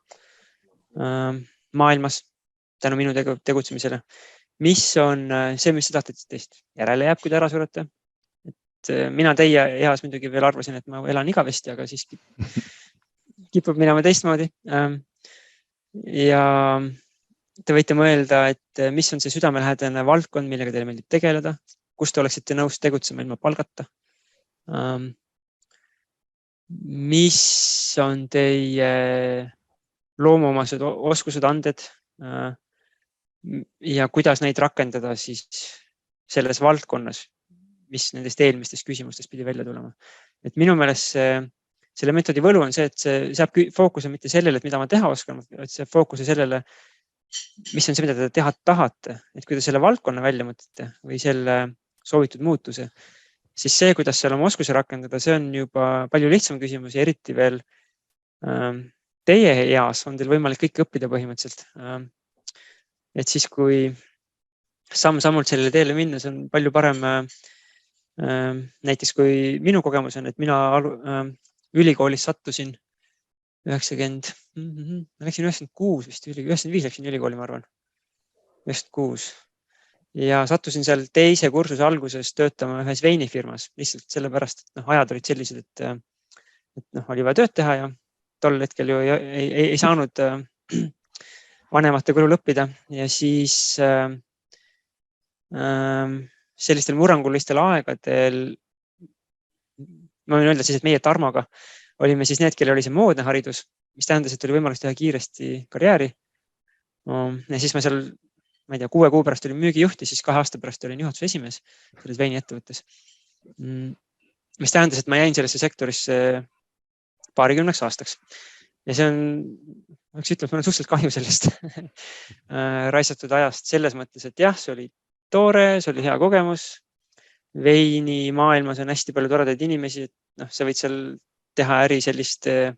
maailmas tänu minu tegutsemisele? Mis on see, mis te tahate teist järele jääb, kui te ära surete? Mina teie eas muidugi veel arvasin, et ma elan igavesti, aga siiski kipub minema teistmoodi. Ja te võite mõelda, et mis on see südamelähedane valdkond, millega teile meeldib tegeleda, kus te oleksite nõus tegutsema ilma palgata. Mis on teie loomuomased oskused, anded ja kuidas neid rakendada siis selles valdkonnas, mis nendest eelmistest küsimustest pidi välja tulema. Et minu meelest selle meetodi võlu on see, et see saab fookuse mitte sellele, et mida ma teha oskan, vaid see fookuse sellele, mis on see, mida te teha tahate. Et kui te selle valdkonna välja mõtlete või selle soovitud muutuse, siis see, kuidas seal oma oskusi rakendada, see on juba palju lihtsam küsimus ja eriti veel teie eas on teil võimalik kõik õppida põhimõtteliselt. Et siis, kui samm-sammult sellele teele minna, see on palju parem. Näiteks kui minu kogemus on, et mina ülikoolis sattusin 96 vist, 95 läksin ülikooli, ma arvan. 96. Ja sattusin seal teise kursuse alguses töötama ühes veinifirmas, lihtsalt sellepärast, et ajad olid sellised, et oli vaja tööd teha ja tol hetkel ju ei saanud vanemate kulul õppida ja siis sellistel murrangulistel aegadel, ma võin öelda siis, et meie Tarmoga olime siis need, kellel oli see moodne haridus, mis tähendas, et oli võimalus teha kiiresti karjääri. Ja siis ma seal, ma ei tea, 6 kuu pärast olin müügijuht ja siis 2 aasta pärast olin juhatuse esimees selles veiniettevõttes. Mis tähendas, et ma jäin sellesse sektorisse 20 aastaks. Ja see on, üks ütleb, mul on suhteliselt kahju sellest raisatud ajast selles mõttes, et jah, see oli toore, see oli hea kogemus. Veini maailmas on hästi palju toredaid inimesi, et sa võid seal teha äri selliste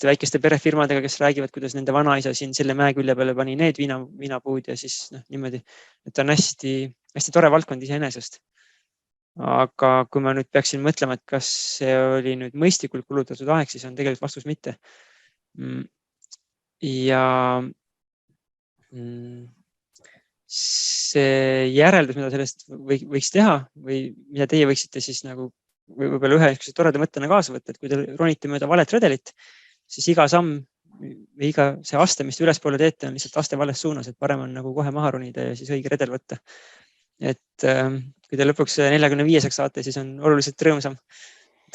väikeste perefirmadega, kes räägivad, kuidas nende vanaisa siin selle mäe külje peale pani need viinapuud ja siis niimoodi, et on hästi tore valdkond iseenesest. Aga kui ma nüüd peaksin mõtlema, et kas see oli nüüd mõistlikult kulutatud aeg, siis on tegelikult vastus mitte. Ja see järeldus, mida sellest võiks teha või mida teie võiksite siis nagu võib-olla ühe toreda mõttena kaasa võtta, et kui te ronite mööda valet redelit, siis iga samm või iga see aste, mis te ülespoole teete, on lihtsalt aste vales suunas, et parem on nagu kohe maha ronida ja siis õige redel võtta. Et kui te lõpuks 45-seks saate, siis on oluliselt rõõmsam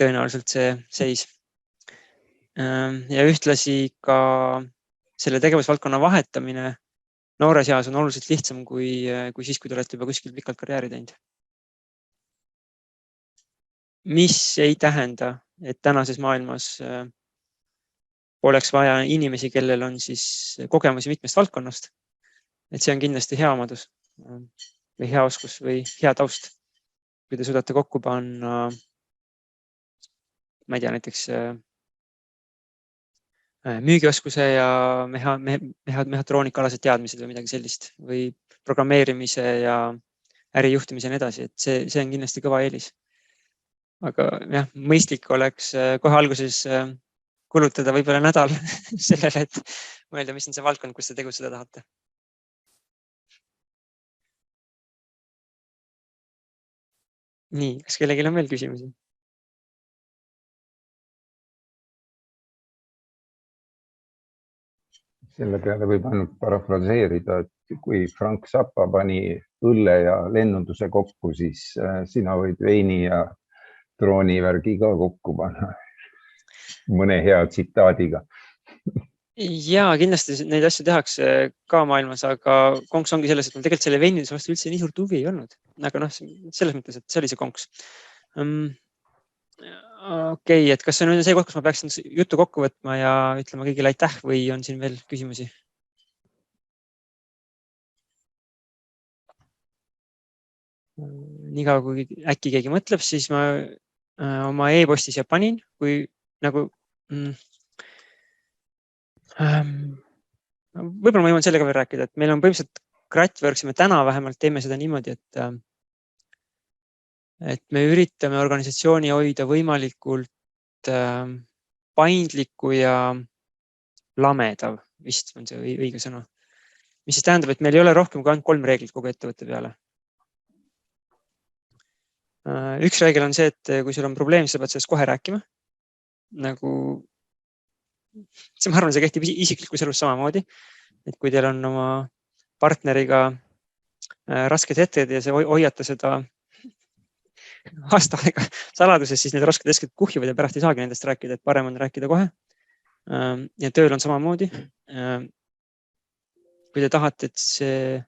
tõenäoliselt see seis. Ja ühtlasi ka selle tegevusvaldkonna vahetamine noores eas on oluliselt lihtsam kui siis, kui te olete juba kuskil pikalt karjääri teinud. Mis ei tähenda, et tänases maailmas oleks vaja inimesi, kellel on siis kogemusi mitmest valdkonnast. Et see on kindlasti hea omadus või hea oskus või hea taust, kui te suudate kokku panna ma ei tea, näiteks müügioskuse ja mehhatroonikaalased teadmised või midagi sellist või programmeerimise ja ärijuhtimise ja nii edasi, et see on kindlasti kõva eelis. Aga jah, mõistlik oleks kohe alguses kulutada võib-olla nädal sellele, et mõelda, mis on see valdkond, kus te tegutseda tahate. Nii, kas kellelgi on veel küsimusi? Selle peale võib ainult parafraseerida, et kui Frank Zappa pani õlle ja lennunduse kokku, siis sina võid veini ja droonivärgi ka kokku panna mõne hea tsitaadiga. Ja kindlasti neid asju tehakse ka maailmas, aga konks ongi selles, et mul tegelikult selle veiniduse vastu üldse nii suurt huvi ei olnud. Aga selles mõttes, et see oli see konks. Okei, et kas see on see koht, kus ma peaksin juttu kokku võtma ja ütlema kõigile aitäh või on siin veel küsimusi? Niikaua kui äkki keegi mõtleb, siis ma oma e-posti siia panin, kui nagu võib-olla ma jõuan sellega veel rääkida, et meil on põhimõtteliselt Kratworks ja me täna vähemalt teeme seda niimoodi, et me üritame organisatsiooni hoida võimalikult paindliku ja lamedav, vist on see õige sõna. Mis siis tähendab, et meil ei ole rohkem kui ainult 3 reeglit kogu ettevõtte peale. Üks reegel on see, et kui sul on probleem, siis sa pead sellest kohe rääkima. Nagu, ma arvan, see kehtib isiklikus elus samamoodi, et kui teil on oma partneriga rasked hetked ja see hoiata seda aasta aega saladuses, siis need rasked hetked kuhjuvad ja pärast ei saagi nendest rääkida, et parem on rääkida kohe. Ja tööl on samamoodi. Kui te tahate, et see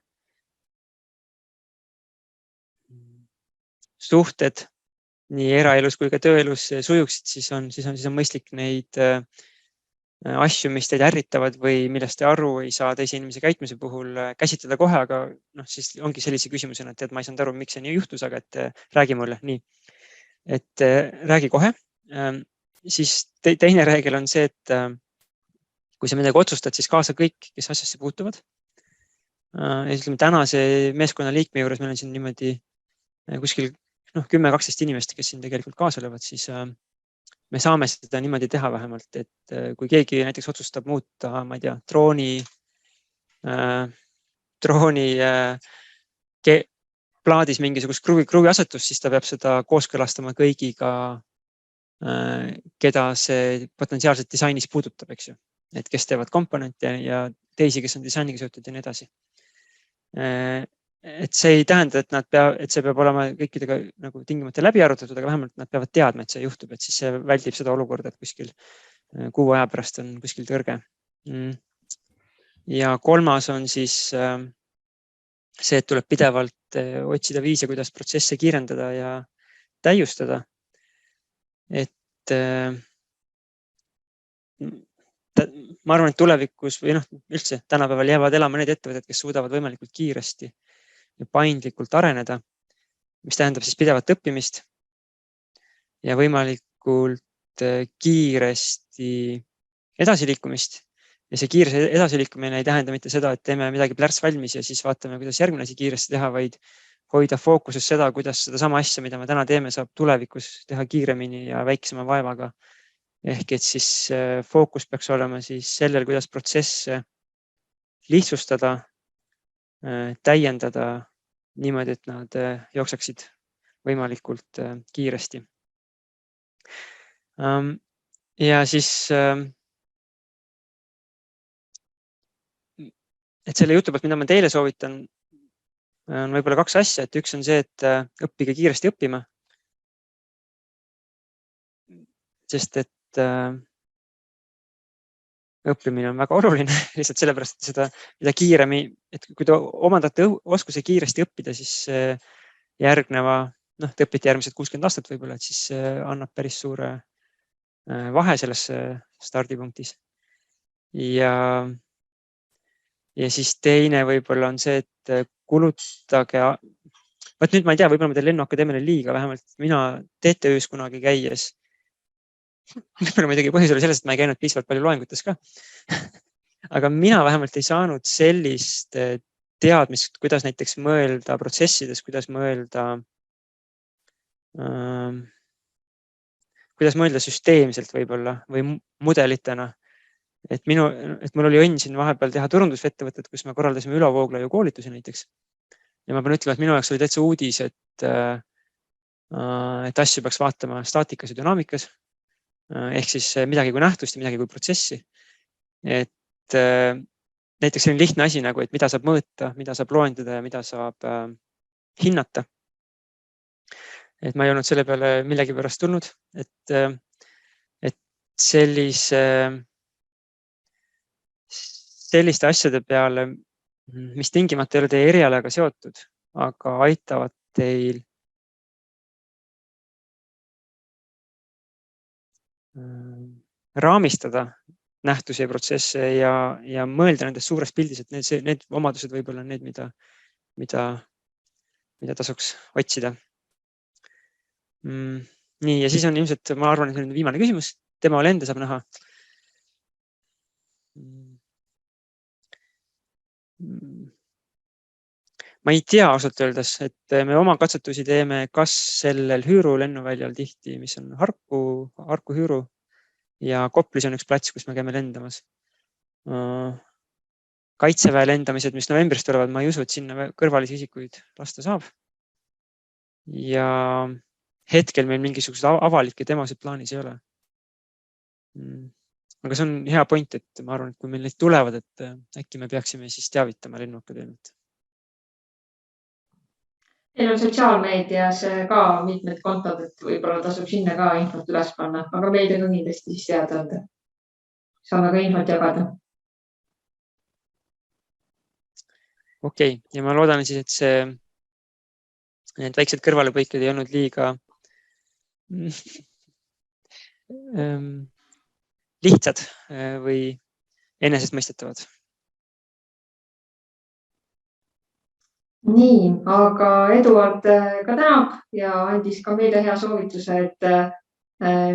suhted nii eraelus kui ka tööelus sujuksid, siis on mõistlik neid asju, mis teid ärritavad või millest te aru ei saa teise inimese käitumise puhul käsitleda kohe, aga siis ongi sellise küsimusena, et ma ei saanud aru, miks see nii juhtus, aga et räägi mulle nii. Et räägi kohe. Siis teine reegel on see, et kui sa midagi otsustad, siis kaasa kõik, kes asjasse puutuvad. Ja ütleme, tänase meeskonna liikme juures meil on siin niimoodi kuskil 10-12 inimest, kes siin tegelikult kaasa löövad, siis me saame seda niimoodi teha vähemalt, et kui keegi näiteks otsustab muuta, ma ei tea, drooni plaadis mingisugust kruvi asetust, siis ta peab seda kooskõlastama kõigiga, keda see potentsiaalselt disainis puudutab, eks ju. Et kes teevad komponente ja teisi, kes on disainiga seotud ja nii edasi. Et see ei tähenda, et see peab olema kõikidega nagu tingimata läbi arutatud, aga vähemalt nad peavad teadma, et see juhtub, et siis see väldib seda olukorda, et kuskil kuu aja pärast on kuskil tõrge. Ja kolmas on siis see, et tuleb pidevalt otsida viise, kuidas protsesse kiirendada ja täiustada. Et ma arvan, et tulevikus või üldse tänapäeval jäävad elama need ettevõtted, kes suudavad võimalikult kiiresti ja paindlikult areneda, mis tähendab siis pidevat õppimist ja võimalikult kiiresti edasiliikumist. Ja see kiire edasiliikumine ei tähenda mitte seda, et teeme midagi plärts valmis ja siis vaatame, kuidas järgmine asi kiiresti teha, vaid hoida fookuses seda, kuidas seda sama asja, mida me täna teeme, saab tulevikus teha kiiremini ja väiksema vaevaga. Ehk et siis fookus peaks olema siis sellel, kuidas protsesse lihtsustada, täiendada niimoodi, et nad jooksaksid võimalikult kiiresti. Ja siis, et selle jutu pealt, mida ma teile soovitan, on võib-olla 2 asja, et üks on see, et õppige kiiresti õppima. Sest et õppimine on väga oluline lihtsalt sellepärast, et seda, mida kiiremini, et kui te omandate oskuse kiiresti õppida, siis järgneva, te õpite järgmised 60 aastat võib-olla, et siis annab päris suure vahe selles stardipunktis. Ja siis teine võib-olla on see, et kulutage, nüüd ma ei tea, võib-olla ma teen Lennuakadeemiale liiga, vähemalt mina TTÜs kunagi käies Võib-olla muidugi põhjus oli sellest, et ma ei käinud piisavalt palju loengutes ka. Aga mina vähemalt ei saanud sellist teadmist, kuidas näiteks mõelda protsessides, kuidas mõelda süsteemselt võib-olla või mudelitena. Et mul oli õnn siin vahepeal teha turundusettevõtted, kus me korraldasime Ülo Vooglaiu koolitusi näiteks. Ja ma pean ütlema, et minu jaoks oli täitsa uudis, et asju peaks vaatama staatikas ja dünaamikas. Ehk siis midagi kui nähtust ja midagi kui protsessi. Et näiteks selline lihtne asi nagu, et mida saab mõõta, mida saab loendada ja mida saab hinnata. Et ma ei olnud selle peale millegi pärast tulnud, et selliste asjade peale, mis tingimata ei ole teie erialaga seotud, aga aitavad teil raamistada nähtusi ja protsesse ja mõelda nendest suurest pildis, et need omadused võib-olla on need, mida tasuks otsida. Nii, ja siis on ilmselt, ma arvan, et see on viimane küsimus. Tema lende saab näha. Ma ei tea ausalt öeldes, et me oma katsetusi teeme kas sellel Hüüru lennuväljal tihti, mis on Harku Hüüru ja Koplis on üks plats, kus me käime lendamas. Kaitseväe lendamised, mis novembris tulevad, ma ei usu, et sinna kõrvalisi isikuid lasta saab. Ja hetkel meil mingisugused avalikke demosid plaanis ei ole. Aga see on hea point, et ma arvan, et kui meil neid tulevad, et äkki me peaksime siis teavitama Lennuakadeemiat. Teil on sotsiaalmeedias ka mitmed kontod, et võib-olla tasub sinna ka infot üles panna, aga meile ka kindlasti siis teada anda. Saame ka infot jagada. Okei, ja ma loodan siis, et need väiksed kõrvalepõiked ei olnud liiga lihtsad või enesestmõistetavad. Nii, aga Eduard ka tänab ja andis ka meile hea soovituse, et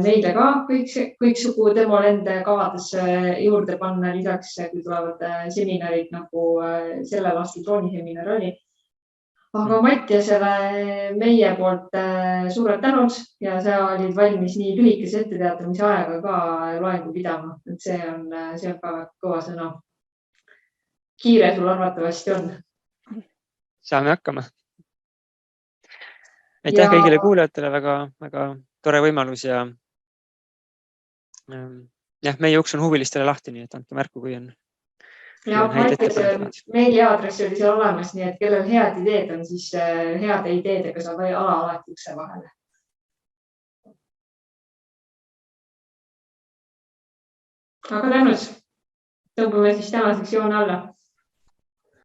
meile ka kõiksugu demolende kavadesse juurde panna lisaks, kui tulevad seminarid nagu sellel aastal drooniseminar oli. Aga Mattiasele meie poolt suured tänud ja sa olid valmis nii lühikese etteteatamise ajaga ka loengu pidama. Et see on ka kõva sõna. Kiire sul arvatavasti on. Saame hakkama. Aitäh kõigile kuulajatele, väga tore võimalus ja meie uks on huvilistele lahti, nii et andke märku, kui on. Ja meiliaadress oli seal olemas, nii et kellel head ideed on, siis heade ideedega saab alati ukse vahele. Aga tänud. Tõmbame siis tänaseks joone alla.